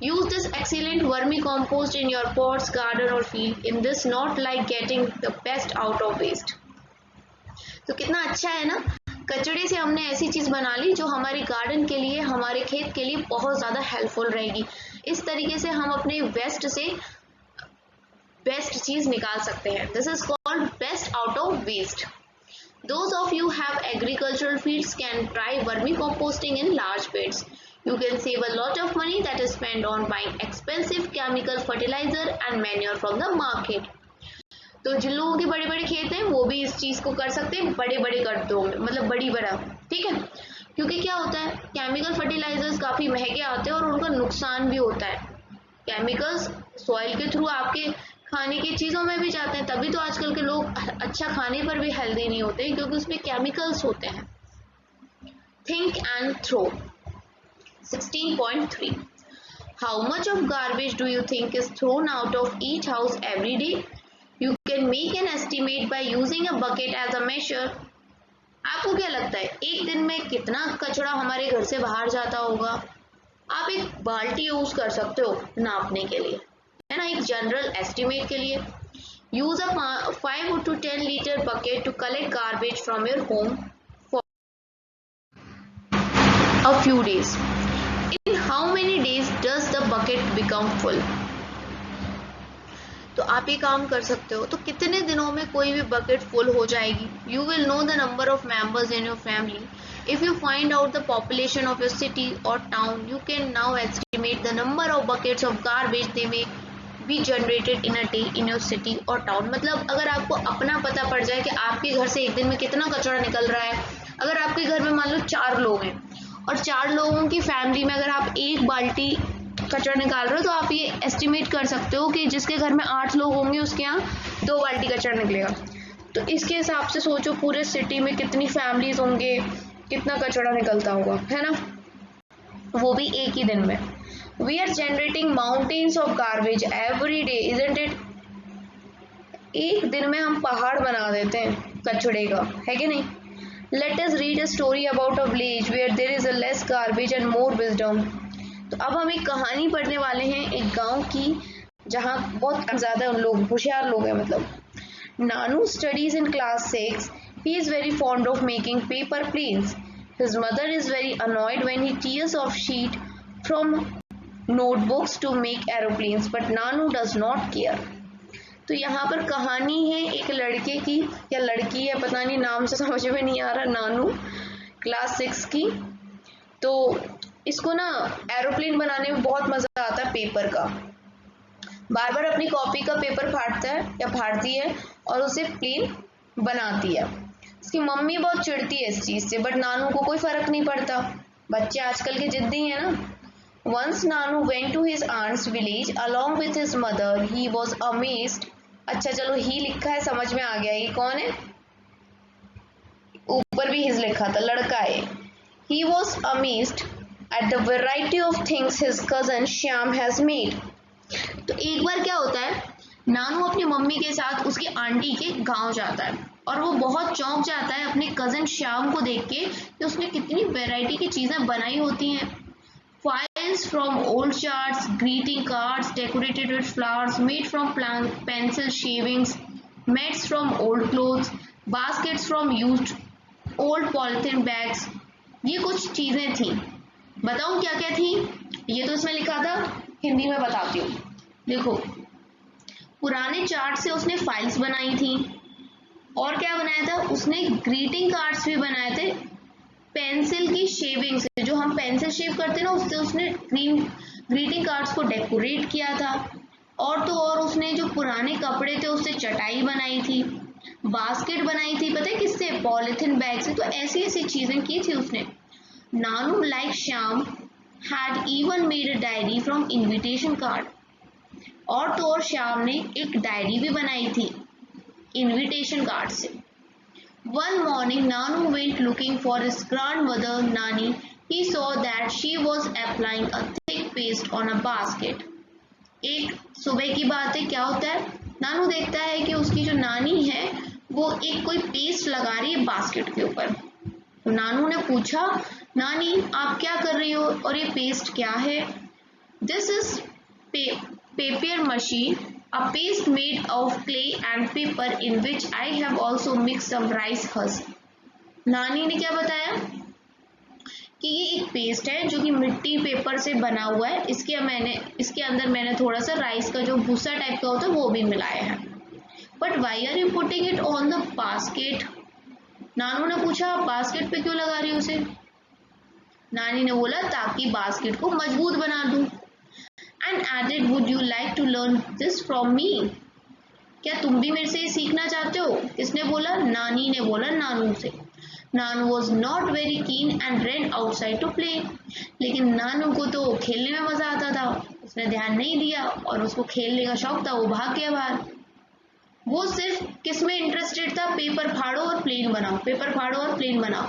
Use this excellent vermicompost in your pots, garden or field. In this, not like getting the best out of waste. तो कितना अच्छा है ना, कचड़े से हमने ऐसी चीज़ बना ली जो हमारे गार्डन के लिए, हमारे खेत के लिए बहुत ज़्यादा हेल्पफुल रहेगी। इस तरीके से हम अपने वेस्ट से बेस्ट चीज़ निकाल सकते हैं। This is called best out of waste. Those of you have agricultural fields can try vermicomposting in large beds. You can save a lot of money that is spent on buying expensive chemical fertilizer and manure from the market. तो जिन लोगों के बड़े बड़े खेत हैं वो भी इस चीज को कर सकते हैं बड़े बड़े गड्ढों में, मतलब बड़ी बड़ा, ठीक है। क्योंकि क्या होता है, केमिकल फर्टिलाइजर्स काफी महंगे आते हैं और उनका नुकसान भी होता है। केमिकल्स सॉइल के थ्रू आपके खाने की चीजों में भी जाते हैं, तभी तो आजकल के लोग अच्छा खाने पर भी हेल्दी नहीं होते क्योंकि उसमें केमिकल्स होते हैं। Think and throw 16.3 How much of garbage do you think is thrown out of each house every day? You can make an estimate by using a bucket as a measure. आपको क्या लगता है एक दिन में कितना कचरा हमारे घर से बाहर जाता होगा? आप एक बाल्टी यूज कर सकते हो नापने के लिए, है ना, एक जनरल एस्टिमेट के लिए। Use a 5 to 10 liter bucket to collect garbage from your home for a few days. In how many days does the bucket become full? तो आप ये काम कर सकते हो, तो कितने दिनों में कोई भी बकेट फुल हो जाएगी। You will know the number of members in your family. If you find out the population of your city और town, you can now estimate the number of buckets of garbage they may be generated in a day in your city और टाउन। मतलब अगर आपको अपना पता पड़ जाए कि आपके घर से एक दिन में कितना कचरा निकल रहा है, अगर आपके घर में मान लो 4 लोग हैं और 4 लोगों की फैमिली में अगर आप एक बाल्टी कचरा निकाल रहे हो, तो आप ये एस्टिमेट कर सकते हो कि जिसके घर में 8 लोग होंगे उसके यहाँ 2 बाल्टी कचरा निकलेगा। तो इसके हिसाब से सोचो पूरे सिटी में कितनी फैमिलीज होंगे, कितना कचरा निकलता होगा, है ना, वो भी एक ही दिन में। We are generating mountains of garbage every day, isn't it? एक दिन में हम पहाड़ बना देते हैं कचड़े का, है कि नहीं? Let us read a story about a village where there is a less garbage and more wisdom. तो अब हम एक कहानी पढ़ने वाले हैं एक गांव की जहां बहुत ज्यादा लोग होशियार लोग हैं। मतलब Nanu studies in class 6. He is very fond of making paper planes. His mother is very annoyed when he tears off sheet from notebooks to make aeroplanes, but Nanu does not care. तो यहाँ पर कहानी है एक लड़के की या लड़की है, पता नहीं, नाम से समझ में नहीं आ रहा, नानू क्लास 6 की। तो इसको ना एरोप्लेन बनाने में बहुत मजा आता है पेपर का। बार बार अपनी कॉपी का पेपर फाड़ता है या फाड़ती है और उसे प्लेन बनाती है। उसकी मम्मी बहुत चिढ़ती है इस चीज से, बट नानू को कोई फर्क नहीं पड़ता, बच्चे आजकल के जिद्दी हैं ना। Once Nanu went to his aunt's village along with his mother, he was amazed. अच्छा चलो, ही लिखा है, समझ में आ गया ये कौन है, ऊपर भी हिज लिखा था, लड़का है। ही was amazed at the variety of things his cousin Shyam has made. तो एक बार क्या होता है, नानू अपनी मम्मी के साथ उसकी आंटी के गांव जाता है और वो बहुत चौंक जाता है अपने कजन श्याम को देख के कि उसने कितनी वैरायटी की चीजें बनाई होती हैं। Files from old charts, greeting cards decorated with flowers, made from pencil shavings, mats from old clothes, baskets from used old polythene bags. ये कुछ चीजें थी। बताऊं क्या क्या थी? ये तो इसमें लिखा था, हिंदी में बताती हूँ। देखो, पुराने चार्ट से उसने फाइल्स बनाई थी और क्या बनाया था उसने, ग्रीटिंग कार्ड्स भी बनाए थे पेंसिल की शेविंग से, जो हम पेंसिल शेव करते हैं ना, उससे उसने ग्रीटिंग कार्ड्स को डेकोरेट किया था। और तो और उसने जो पुराने कपड़े थे उससे चटाई बनाई थी, बास्केट बनाई थी, पता है किससे? पॉलिथीन बैग से। तो ऐसी ऐसी चीजें की थी उसने। Nanu, like Shyam, had even made a diary from invitation card. और तो और श्याम ने एक डायरी भी बनाई थी इनविटेशन कार्ड से। One morning, Nanu went looking for his grandmother Nani. He saw that she was applying a thick paste on a basket. एक सुबह की बात है, क्या होता है, नानू देखता है कि उसकी जो नानी है वो एक कोई पेस्ट लगा रही है बास्केट के ऊपर। तो नानू ने पूछा, नानी आप क्या कर रही हो और ये पेस्ट क्या है? This is paper machine, a paste made of clay and paper in which I have also mix some rice husk. नानी ने क्या बताया कि ये एक पेस्ट है जो कि मिट्टी पेपर से बना हुआ है, इसके अंदर मैंने थोड़ा सा राइस का जो भूसा टाइप का होता है वो भी मिलाया है। But why are you putting it on the basket? Nanu ने पूछा, बास्केट पे क्यों लगा रही हो उसे? नानी ने बोला ताकि बास्केट को मजबूत बना दूं। And added, would you like to learn this from me? क्या तुम भी मेरे से ये सीखना चाहते हो? किसने बोला? नानी ने बोला नानू से। Nanu was not very keen and ran outside to play. लेकिन नानू को तो खेलने में मजा आता था, उसने ध्यान नहीं दिया और उसको खेलने का शौक था, वो भाग गया बाहर। वो सिर्फ किस में इंटरेस्टेड था? पेपर फाड़ो और प्लेन बनाओ, पेपर फाड़ो और प्लेन बनाओ।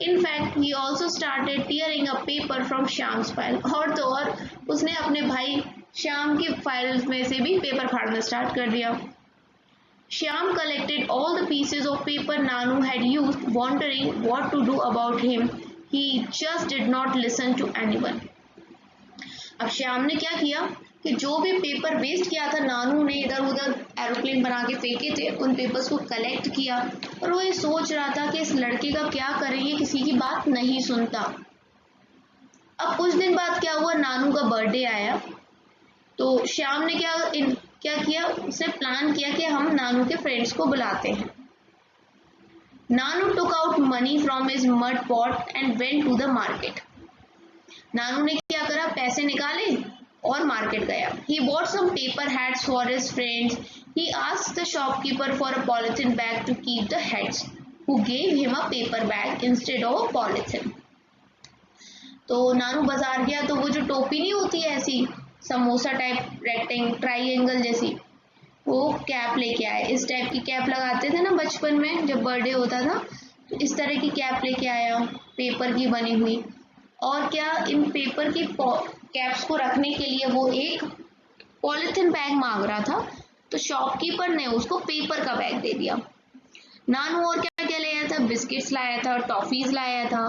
In fact he also started tearing a paper from Shyam's file. और तो और उसने अपने भाई श्याम की फाइल्स में से भी पेपर फाड़ना स्टार्ट कर दिया। Shyam collected all the pieces of paper Nanu had used, wondering what to do about him. He just did not listen to anyone. अब श्याम ने क्या किया कि जो भी पेपर वेस्ट किया था नानू ने इधर उधर एरोप्लेन बना के फेंके थे, उन पेपर्स को कलेक्ट किया और वो ये सोच रहा था कि इस लड़के का क्या करें, ये किसी की बात नहीं सुनता। अब कुछ दिन बाद क्या हुआ, नानू का बर्थडे आया तो श्याम ने क्या किया, उसने प्लान किया कि हम नानू के फ्रेंड्स को बुलाते हैं। Nanu took out money from his mud pot and went to the market. Nanu ने क्या करा, पैसे निकाले और मार्केट गया। He bought some paper hats for his friends. He asked the shopkeeper for a polythene bag to keep the heads, who gave him a paper bag instead of a polythene. तो नानू बाजार गया तो वो जो टोपी नहीं होती है ऐसी समोसा टाइप रेक्टेंगल ट्राइंगल जैसी, वो कैप लेके आए। इस टाइप की कैप लगाते थे ना बचपन में जब बर्थडे होता था, तो इस तरह की कैप लेके आया, पेपर की बनी हुई। और क्या, इन पेपर की कैप्स को रखने के लिए वो एक पॉलिथीन बैग मांग रहा था, तो शॉपकीपर ने उसको पेपर का बैग दे दिया। नानू और क्या क्या लाया था, बिस्किट्स लाया था और टॉफीज लाया था।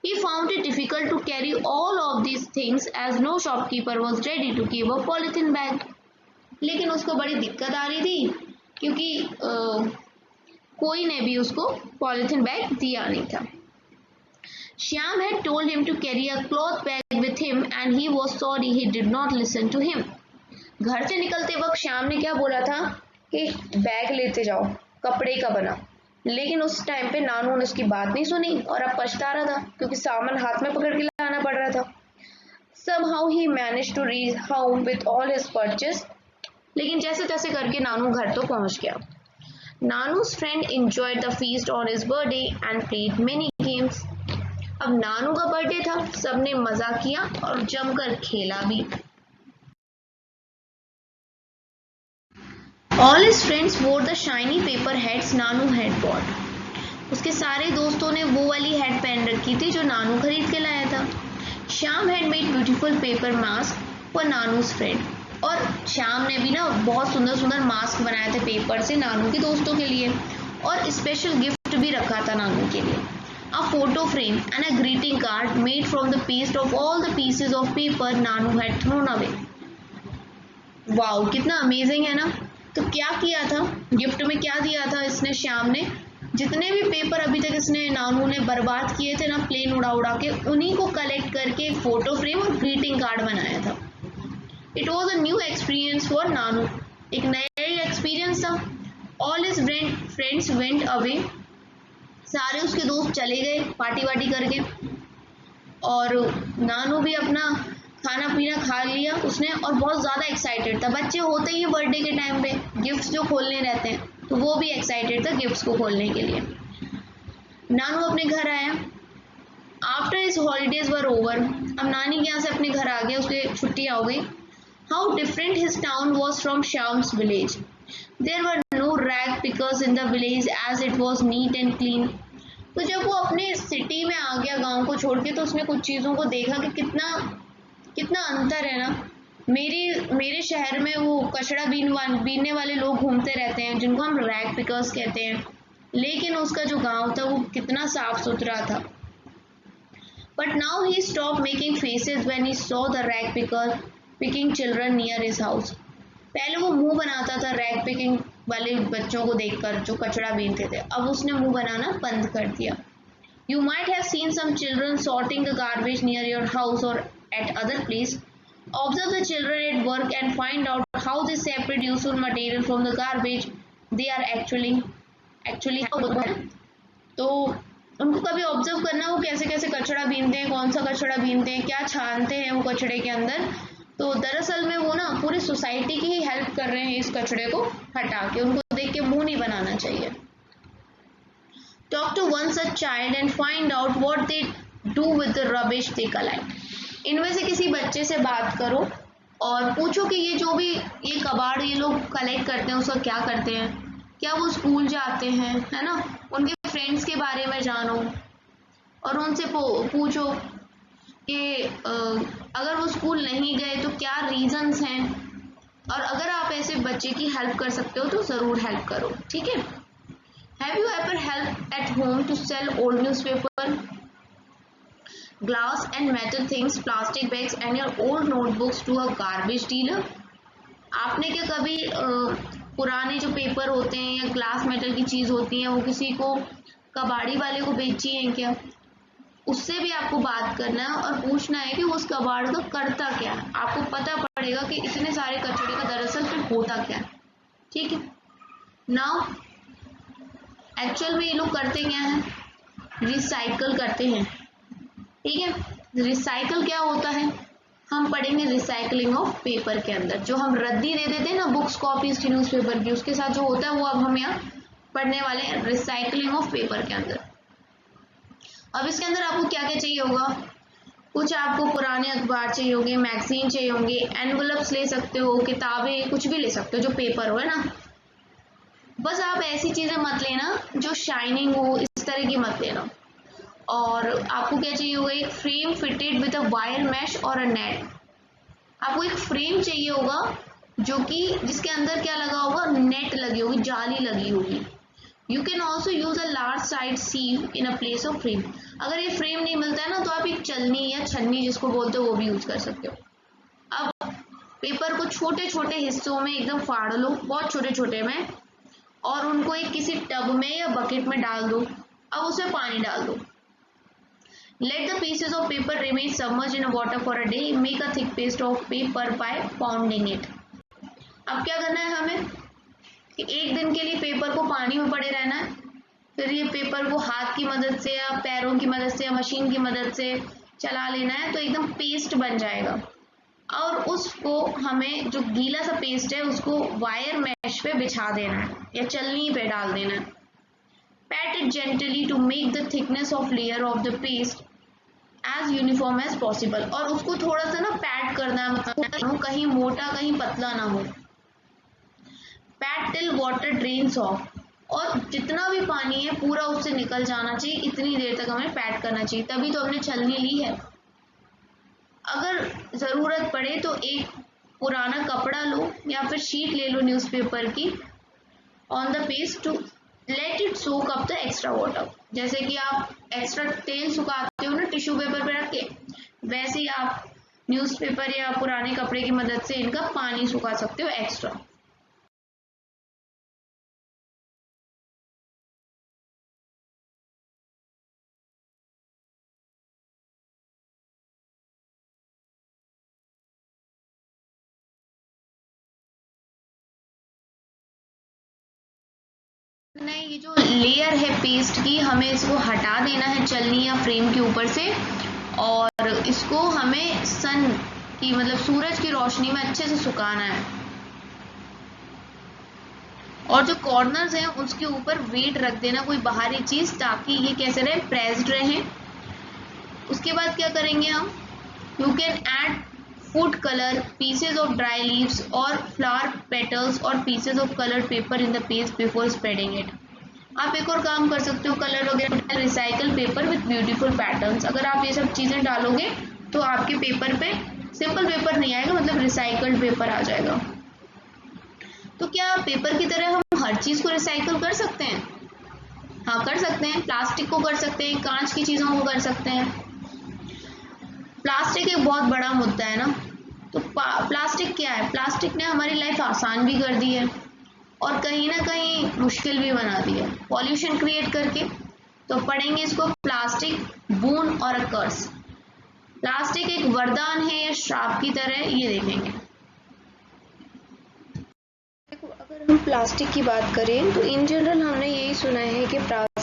He found it difficult to carry all of these things as no shopkeeper was ready to give a polythene bag. लेकिन उसको बड़ी दिक्कत आ रही थी क्योंकि कोई ने भी उसको पॉलिथीन बैग दिया नहीं था। Shyam had told him to carry a cloth bag with him and he was sorry he did not listen to him. घर से निकलते वक्त श्याम ने क्या बोला था कि बैग लेते जाओ कपड़े का बना, लेकिन उस टाइम पे नानू ने उसकी बात नहीं सुनी और अब पछता रहा था क्योंकि सामान हाथ में पकड़ के लाना पड़ रहा था। Somehow he managed to reach home with all his purchase. लेकिन जैसे तैसे करके नानू घर तो पहुंच गया। Nanu's friend enjoyed the feast on his birthday and played many games. अब नानू का बर्थडे था, सबने मजा किया और जमकर खेला भी। All his friends wore the shiny paper hats Nanu had bought. उसके सारे दोस्तों ने वो वाली हैट पहन रखी थी जो नानू खरीद के लाया था। Shyam had made beautiful paper mask for Nanu's friend. और श्याम ने भी ना बहुत सुंदर सुंदर मास्क बनाए थे पेपर से नानू के दोस्तों के लिए, और स्पेशल गिफ्ट भी रखा था नानू के लिए। A photo frame and a greeting card made from the paste of all the pieces of paper Nanu had thrown away. Wow, कितना अमेजिंग है ना। तो क्या किया था, गिफ्ट में क्या दिया था इसने, श्याम ने जितने भी पेपर अभी तक इसने नानू ने बर्बाद किए थे ना प्लेन उड़ा उड़ा के, उन्हीं को कलेक्ट करके एक फोटो फ्रेम और ग्रीटिंग कार्ड बनाया था। It was a new experience for Nanu, एक नया एक्सपीरियंस था। All his friends went away, सारे उसके दोस्त चले गए पार्टी वार्टी करके, और नानू भी अपना खाना पीना खा लिया उसने और बहुत ज़्यादा एक्साइटेड था। बच्चे होते ही बर्थडे के टाइम पे गिफ्ट्स जो खोलने रहते हैं, तो वो भी एक्साइटेड था गिफ्ट्स को खोलने के लिए। नानू अपने घर आया। After his holidays were over, अब नानी के यहाँ से अपने घर आ गया, उसके छुट्टियाँ हो गई। How different his town was from Shyam's village. There were no rag pickers in the village as it was neat and clean. तो जब वो अपने सिटी में आ गया गाँव को छोड़ के, तो उसने कुछ चीज़ों को देखा कि कितना अंतर है ना। मेरे शहर में वो कचड़ा बीनने वाले लोग घूमते रहते हैं जिनको हम रैग पिकर्स कहते हैं, लेकिन उसका जो गांव था वो कितना साफ सुथरा था। But now he stop making faces when he saw the rag picker picking children near his house. पहले वो मुंह बनाता था रैग पिकिंग वाले बच्चों को देखकर जो कचड़ा बीनते थे, अब उसने मुंह बनाना बंद कर दिया। You might have seen some children sorting the garbage near your house or at other place. Observe the children at work and find out how they separate useful material from the garbage they are actually तो उनको कभी ऑब्जर्व करना वो कैसे कैसे कचरा बीनते हैं, कौन सा कचरा बीनते हैं, क्या छानते हैं वो कचड़े के अंदर। तो दरअसल में वो ना पूरी सोसाइटी की ही हेल्प कर रहे हैं इस कचड़े को हटा के। उनको देख के मुंह नहीं बनाना चाहिए। Talk to one such child and find out what they do with the rubbish they collect. इनमें से किसी बच्चे से बात करो और पूछो कि ये जो भी ये कबाड़ ये लोग कलेक्ट करते हैं उसका क्या करते हैं, क्या वो स्कूल जाते हैं, है ना। उनके फ्रेंड्स के बारे में जानो और उनसे पूछो कि अगर वो स्कूल नहीं गए तो क्या रीजंस हैं। और अगर आप ऐसे बच्चे की हेल्प कर सकते हो तो ज़रूर हेल्प करो, ठीक है। Have you ever help at home to sell old newspaper, glass and metal things, plastic bags and your old notebooks to a garbage dealer. आपने क्या कभी पुराने जो पेपर होते हैं या ग्लास मेटल की चीज़ होती है वो किसी को कबाड़ी वाले को बेची हैं क्या? उससे भी आपको बात करना है और पूछना है कि उस कबाड़ का करता क्या है। आपको पता पड़ेगा कि इतने सारे कचरे का दरअसल फिर होता क्या है, ठीक है। नाउ एक्चुअल में ये लोग करते क्या है, रिसाइकल करते हैं, ठीक है। रिसाइकल क्या होता है हम पढ़ेंगे रिसाइकलिंग ऑफ पेपर के अंदर। जो हम रद्दी दे देते हैं ना बुक्स कॉपीज की न्यूज़पेपर की, उसके साथ जो होता है वो अब हम यहाँ पढ़ने वाले हैं रिसाइकलिंग ऑफ पेपर के अंदर। अब इसके अंदर आपको क्या क्या चाहिए होगा, कुछ आपको पुराने अखबार चाहिए होंगे, मैगजीन चाहिए होंगे, एनवलप्स ले सकते हो, किताबें कुछ भी ले सकते हो जो पेपर हो, है ना। बस आप ऐसी चीज़ें मत लेना जो शाइनिंग हो, इस तरह की मत लेना। और आपको क्या चाहिए होगा, एक frame fitted with a wire mesh और अ नेट। आपको एक फ्रेम चाहिए होगा जो कि जिसके अंदर क्या लगा होगा, नेट लगी होगी, जाली लगी होगी। You can also use a large size sieve in a place of frame. अगर ये फ्रेम नहीं मिलता है ना तो आप एक चलनी या छन्नी जिसको बोलते हो वो भी यूज कर सकते हो। अब पेपर को छोटे छोटे हिस्सों में एकदम फाड़ लो, बहुत छोटे छोटे में, और उनको एक किसी टब में या बकेट में डाल दो। अब उसमें पानी डाल दो। Let the pieces of paper remain submerged in water for a day. Make a thick paste of paper by pounding it. अब क्या करना है हमें कि एक दिन के लिए पेपर को पानी में पड़े रहना है। फिर ये पेपर को हाथ की मदद से या पैरों की मदद से या मशीन की मदद से चला लेना है तो एकदम पेस्ट बन जाएगा। और उसको हमें जो गीला सा पेस्ट है उसको वायर मैश पे बिछा देना है या चलनी पे डाल देना है। Pat it gently to make the thickness of layer of the paste as uniform as possible. और उसको थोड़ा सा ना पैड करना है, मतलब कहीं मोटा कहीं पतला ना हो। Pad till water drains of, और जितना भी पानी है पूरा उससे निकल जाना चाहिए, इतनी देर तक हमें पैड करना चाहिए, तभी तो हमने छलनी ली है। अगर ज़रूरत पड़े तो एक पुराना कपड़ा लो या फिर शीट ले लो न्यूज़पेपर की on the paste to let it soak up the extra water. जैसे कि आप एक्स्ट्रा तेल सुखाते हो ना टिश्यू पेपर पे रख के, वैसे ही आप न्यूज़पेपर या पुराने कपड़े की मदद से इनका पानी सुखा सकते हो एक्स्ट्रा। नहीं, ये जो लेयर है पेस्ट की हमें इसको हटा देना है चलनी या फ्रेम के ऊपर से, और इसको हमें सन की मतलब सूरज की रोशनी में अच्छे से सुखाना है। और जो कॉर्नर्स हैं उसके ऊपर वेट रख देना, कोई बाहरी चीज़, ताकि ये कैसे रहे, प्रेस्ड रहे। उसके बाद क्या करेंगे हम, you can add food colour, pieces of dry leaves और फ्लावर पेटल्स और pieces of coloured paper in the paste before spreading it. आप एक और काम कर सकते हो, कलर वगैरह, recycle paper with beautiful patterns. अगर आप ये सब चीज़ें डालोगे तो आपके पेपर पे सिंपल पेपर नहीं आएगा, मतलब रिसाइकल्ड पेपर आ जाएगा। तो क्या पेपर की तरह हम हर चीज़ को रिसाइकल कर सकते हैं? हाँ, कर सकते हैं। प्लास्टिक को कर सकते हैं, कांच की चीज़ों को कर सकते हैं। प्लास्टिक एक बहुत बड़ा मुद्दा है ना। तो प्लास्टिक क्या है, प्लास्टिक ने हमारी लाइफ आसान भी कर दी है और कहीं ना कहीं मुश्किल भी बना दी है पॉल्यूशन क्रिएट करके। तो पढ़ेंगे इसको, प्लास्टिक बून और अ कर्स। प्लास्टिक एक वरदान है या श्राप की तरह, ये देखेंगे। देखो, अगर हम प्लास्टिक की बात करें तो इन जनरल हमने यही सुना है कि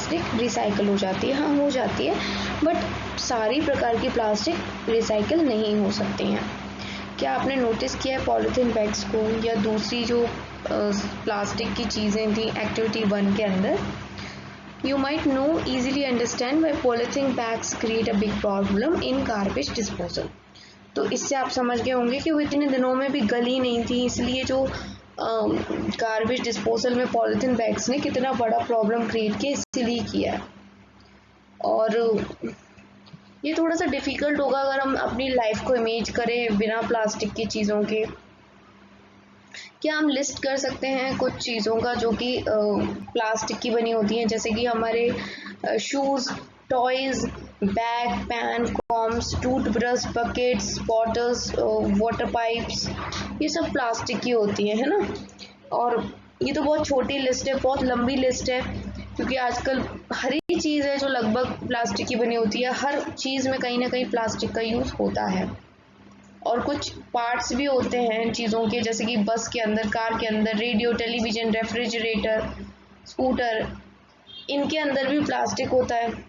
प्लास्टिक रिसाइकल हो जाती है? हाँ, हो जाती है, बट सारी प्रकार की प्लास्टिक रिसाइकल नहीं हो सकती हैं। क्या आपने नोटिस किया है पॉलीथीन बैग्स को या दूसरी जो प्लास्टिक की चीज़ें थी एक्टिविटी 1 के अंदर? You might know easily understand why polythene bags create a big problem in garbage disposal. तो इससे आप समझ गए होंगे कि वो इतने दिनों में भी गली नहीं थी, इसलिए जो गार्बेज डिस्पोजल में पॉलीथीन बैग्स ने कितना बड़ा प्रॉब्लम क्रिएट किया, इसीलिए किया है। और ये थोड़ा सा डिफ़िकल्ट होगा अगर हम अपनी लाइफ को इमेज करें बिना प्लास्टिक की चीज़ों के। क्या हम लिस्ट कर सकते हैं कुछ चीज़ों का जो कि प्लास्टिक की बनी होती हैं, जैसे कि हमारे shoes, toys, bag, pen, combs, toothbrush, buckets, bottles, water pipes, ये सब प्लास्टिक की होती हैं, है ना। और ये तो बहुत छोटी लिस्ट है, बहुत लंबी लिस्ट है, क्योंकि आजकल हर एक चीज़ है जो लगभग प्लास्टिक की बनी होती है। हर चीज़ में कहीं ना कहीं प्लास्टिक का यूज़ होता है। और कुछ पार्ट्स भी होते हैं चीज़ों के, जैसे कि बस के अंदर, कार के अंदर, रेडियो, टेलीविज़न, रेफ्रिजरेटर, स्कूटर, इनके अंदर भी प्लास्टिक होता है।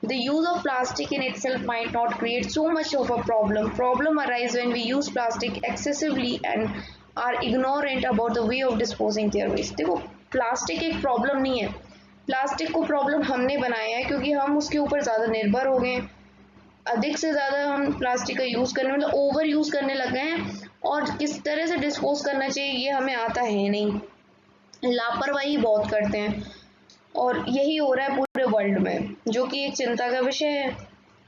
The use of plastic in itself might not create so much of a problem. Problem arise when we use plastic excessively and are ignorant about the way of disposing their waste. देखो, प्लास्टिक एक प्रॉब्लम नहीं है, प्लास्टिक को प्रॉब्लम हमने बनाया है क्योंकि हम उसके ऊपर ज़्यादा निर्भर हो गए हैं। अधिक से ज़्यादा हम प्लास्टिक का यूज़ करने, मतलब ओवर यूज़ करने लग गए हैं, और किस तरह से डिस्पोज करना चाहिए ये हमें आता है नहीं, लापरवाही बहुत करते हैं, और यही हो रहा है पूरे वर्ल्ड में, जो कि एक चिंता का विषय है।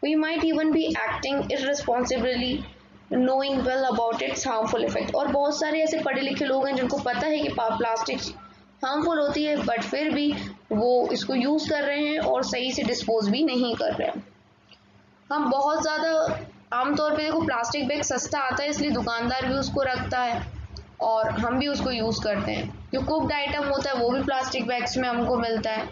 We might even be acting irresponsibly knowing well about its harmful effect. और बहुत सारे ऐसे पढ़े लिखे लोग हैं जिनको पता है कि प्लास्टिक हार्मफुल होती है, बट फिर भी वो इसको यूज़ कर रहे हैं और सही से डिस्पोज भी नहीं कर रहे हैं। हम बहुत ज़्यादा आमतौर पे देखो, प्लास्टिक बैग सस्ता आता है इसलिए दुकानदार भी उसको रखता है और हम भी उसको यूज़ करते हैं। जो कुक्ड आइटम होता है वो भी प्लास्टिक बैग्स में हमको मिलता है।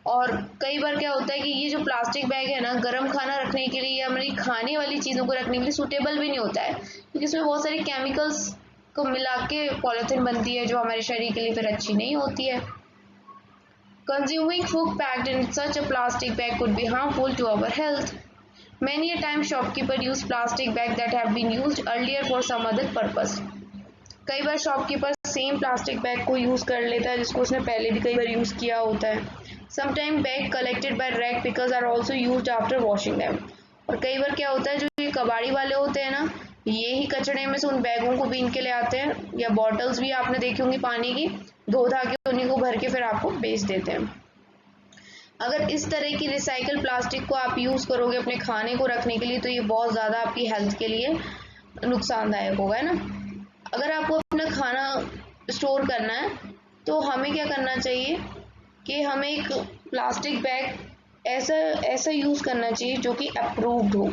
और कई बार क्या होता है कि ये जो प्लास्टिक बैग है ना, गर्म खाना रखने के लिए या हमारी खाने वाली चीज़ों को रखने के लिए सूटेबल भी नहीं होता है, क्योंकि इसमें बहुत सारे केमिकल्स को मिला के पॉलीथीन बनती है जो हमारे शरीर के लिए फिर अच्छी नहीं होती है। Consuming food packed in such a plastic bag could be harmful to our health. Many a time shopkeeper use plastic bags that have been used earlier for some other purpose. कई बार शॉपकीपर सेम प्लास्टिक बैग को यूज़ कर लेता है जिसको उसने पहले भी कई बार यूज़ किया होता है। Sometimes bag collected by rack pickers are also used after washing them. और कई बार क्या होता है, जो ये कबाड़ी वाले होते हैं ना, ये ही कचड़े में से उन बैगों को बीन के ले आते हैं, या बॉटल्स भी आपने देखी होंगी पानी की, धो धा के उन्हीं को भर के फिर आपको बेच देते हैं। अगर इस तरह की रिसाइकल प्लास्टिक को आप यूज़ करोगे अपने खाने को रखने के लिए, तो ये बहुत ज़्यादा आपकी हेल्थ के लिए नुकसानदायक होगा, है ना। अगर आपको अपना खाना स्टोर करना है तो हमें क्या करना चाहिए कि हमें एक प्लास्टिक बैग ऐसा यूज़ करना चाहिए जो कि अप्रूव्ड हो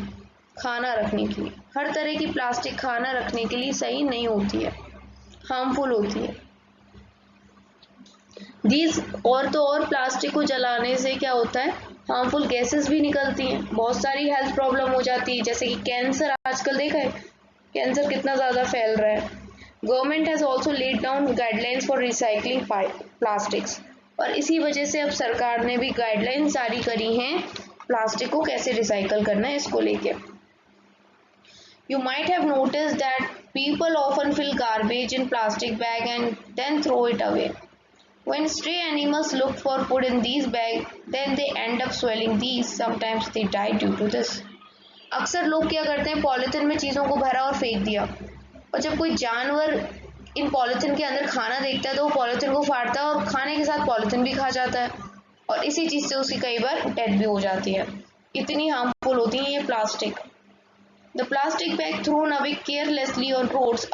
खाना रखने के लिए। हर तरह की प्लास्टिक खाना रखने के लिए सही नहीं होती है, हार्मफुल होती है। और प्लास्टिक को जलाने से क्या होता है, हार्मफुल गैसेस भी निकलती हैं, बहुत सारी हेल्थ प्रॉब्लम हो जाती है, जैसे कि कैंसर। आजकल देखा है कैंसर कितना ज़्यादा फैल रहा है। Government has also laid down guidelines for recycling plastics, और इसी वजह से अब सरकार ने भी गाइडलाइंस जारी करी हैं प्लास्टिक को कैसे रिसाइकल करना है इसको लेके। You might have noticed that people often fill garbage in plastic bag and then throw it away. When stray animals look for food in these bags, then they end up swallowing these. Sometimes they die due to this. अक्सर लोग क्या करते हैं, पॉलीथिन में चीज़ों को भरा और फेंक दिया, और जब कोई जानवर इन पॉलीथिन के अंदर खाना देखता है तो वो पॉलीथिन को फाड़ता है और खाने के साथ पॉलीथिन भी खा जाता है, और इसी चीज़ से उसकी कई बार डेथ भी हो जाती है। इतनी हार्मफुल होती है ये plastic. The plastic bag thrown away carelessly on roads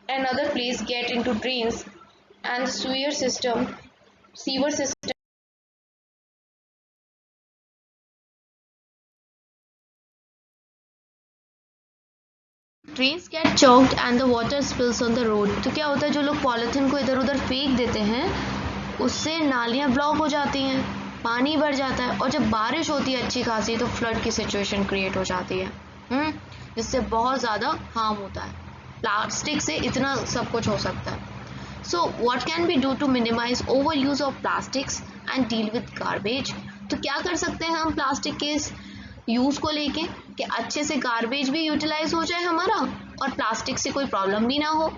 and other places get into drains and the sewer system. Drains get choked and the water spills on the road. तो क्या होता है, जो लोग पॉलीथिन को इधर उधर फेंक देते हैं उससे नालियाँ ब्लॉक हो जाती हैं, पानी भर जाता है, और जब बारिश होती है अच्छी खासी तो फ्लड की सिचुएशन क्रिएट हो जाती है, जिससे बहुत ज़्यादा हार्म होता है। प्लास्टिक से इतना सब कुछ हो सकता है। So what can be do to minimize over use of plastics and deal with garbage? तो क्या कर सकते हैं हम प्लास्टिक के इस यूज़ को लेके कि अच्छे से गार्बेज भी यूटिलाइज हो जाए हमारा और प्लास्टिक से कोई प्रॉब्लम भी ना हो.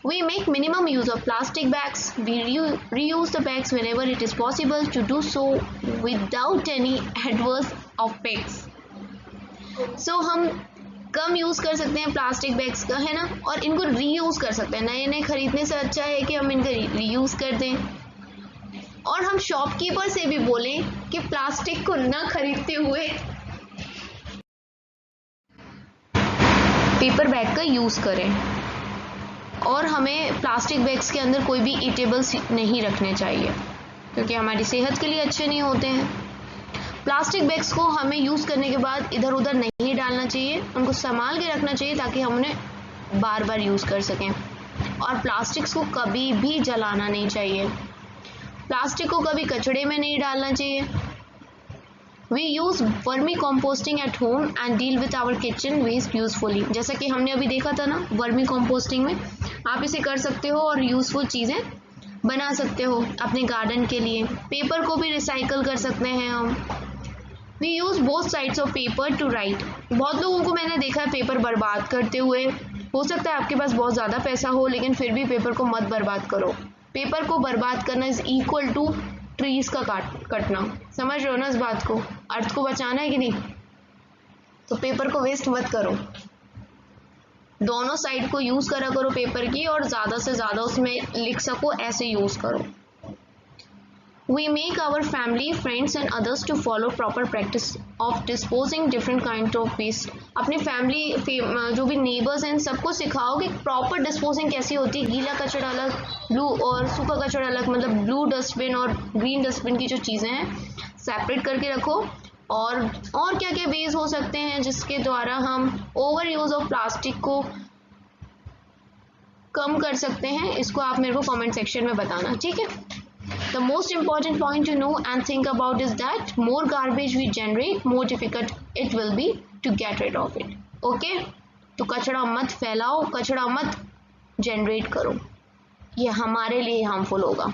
We make minimum use of plastic bags. We reuse the bags whenever it is possible to do so without any adverse effects. So हम कम यूज़ कर सकते हैं प्लास्टिक बैग्स का, है ना, और इनको रीयूज़ कर सकते हैं. नए नए खरीदने से अच्छा है कि हम इनका रीयूज़ कर दें. और हम शॉपकीपर से भी बोलें कि प्लास्टिक को ना खरीदते हुए पेपर बैग का यूज़ करें. और हमें प्लास्टिक बैग्स के अंदर कोई भी ईटेबल्स नहीं रखने चाहिए क्योंकि हमारी सेहत के लिए अच्छे नहीं होते हैं. प्लास्टिक बैग्स को हमें यूज़ करने के बाद इधर उधर नहीं डालना चाहिए, उनको संभाल के रखना चाहिए ताकि हम उन्हें बार बार यूज़ कर सकें. और प्लास्टिक्स को कभी भी जलाना नहीं चाहिए. प्लास्टिक को कभी कचड़े में नहीं डालना चाहिए. We use vermicomposting at home and deal with our kitchen waste usefully. जैसा कि हमने अभी देखा था ना, वर्मी कॉम्पोस्टिंग में आप इसे कर सकते हो और यूजफुल चीज़ें बना सकते हो अपने गार्डन के लिए. पेपर को भी रिसाइकल कर सकते हैं हम. We use both sides of paper to write. बहुत लोगों को मैंने देखा है पेपर बर्बाद करते हुए. हो सकता है आपके पास बहुत ज़्यादा पैसा हो लेकिन फिर भी पेपर को मत बर्बाद करो. पेपर को बर्बाद करना इज़ इक्वल टू ट्रीज का कटना. समझ रहे हो ना इस बात को? अर्थ को बचाना है कि नहीं? तो पेपर को वेस्ट मत करो. दोनों साइड को यूज़ करा करो पेपर की और ज़्यादा से ज़्यादा उसमें लिख सको ऐसे यूज़ करो. We make our family, friends and others to follow proper practice of disposing different kind of waste. अपनी फैमिली जो भी नेबर्स हैं सबको सिखाओ कि प्रॉपर डिस्पोजिंग कैसी होती है. गीला कचरा अलग, ब्लू और सूखा कचरा अलग, मतलब ब्लू डस्टबिन और ग्रीन डस्टबिन की जो चीज़ें हैं सेपरेट करके रखो. और क्या क्या वेज हो सकते हैं जिसके द्वारा हम ओवर यूज़ ऑफ प्लास्टिक को कम कर सकते हैं, इसको आप मेरे को कमेंट सेक्शन में बताना, ठीक है? The most important point to know and think about is that more garbage we generate, more difficult it will be to get rid of it. Okay? तो कचरा मत फैलाओ, कचरा मत जनरेट करो, ये हमारे लिए हार्मफुल होगा.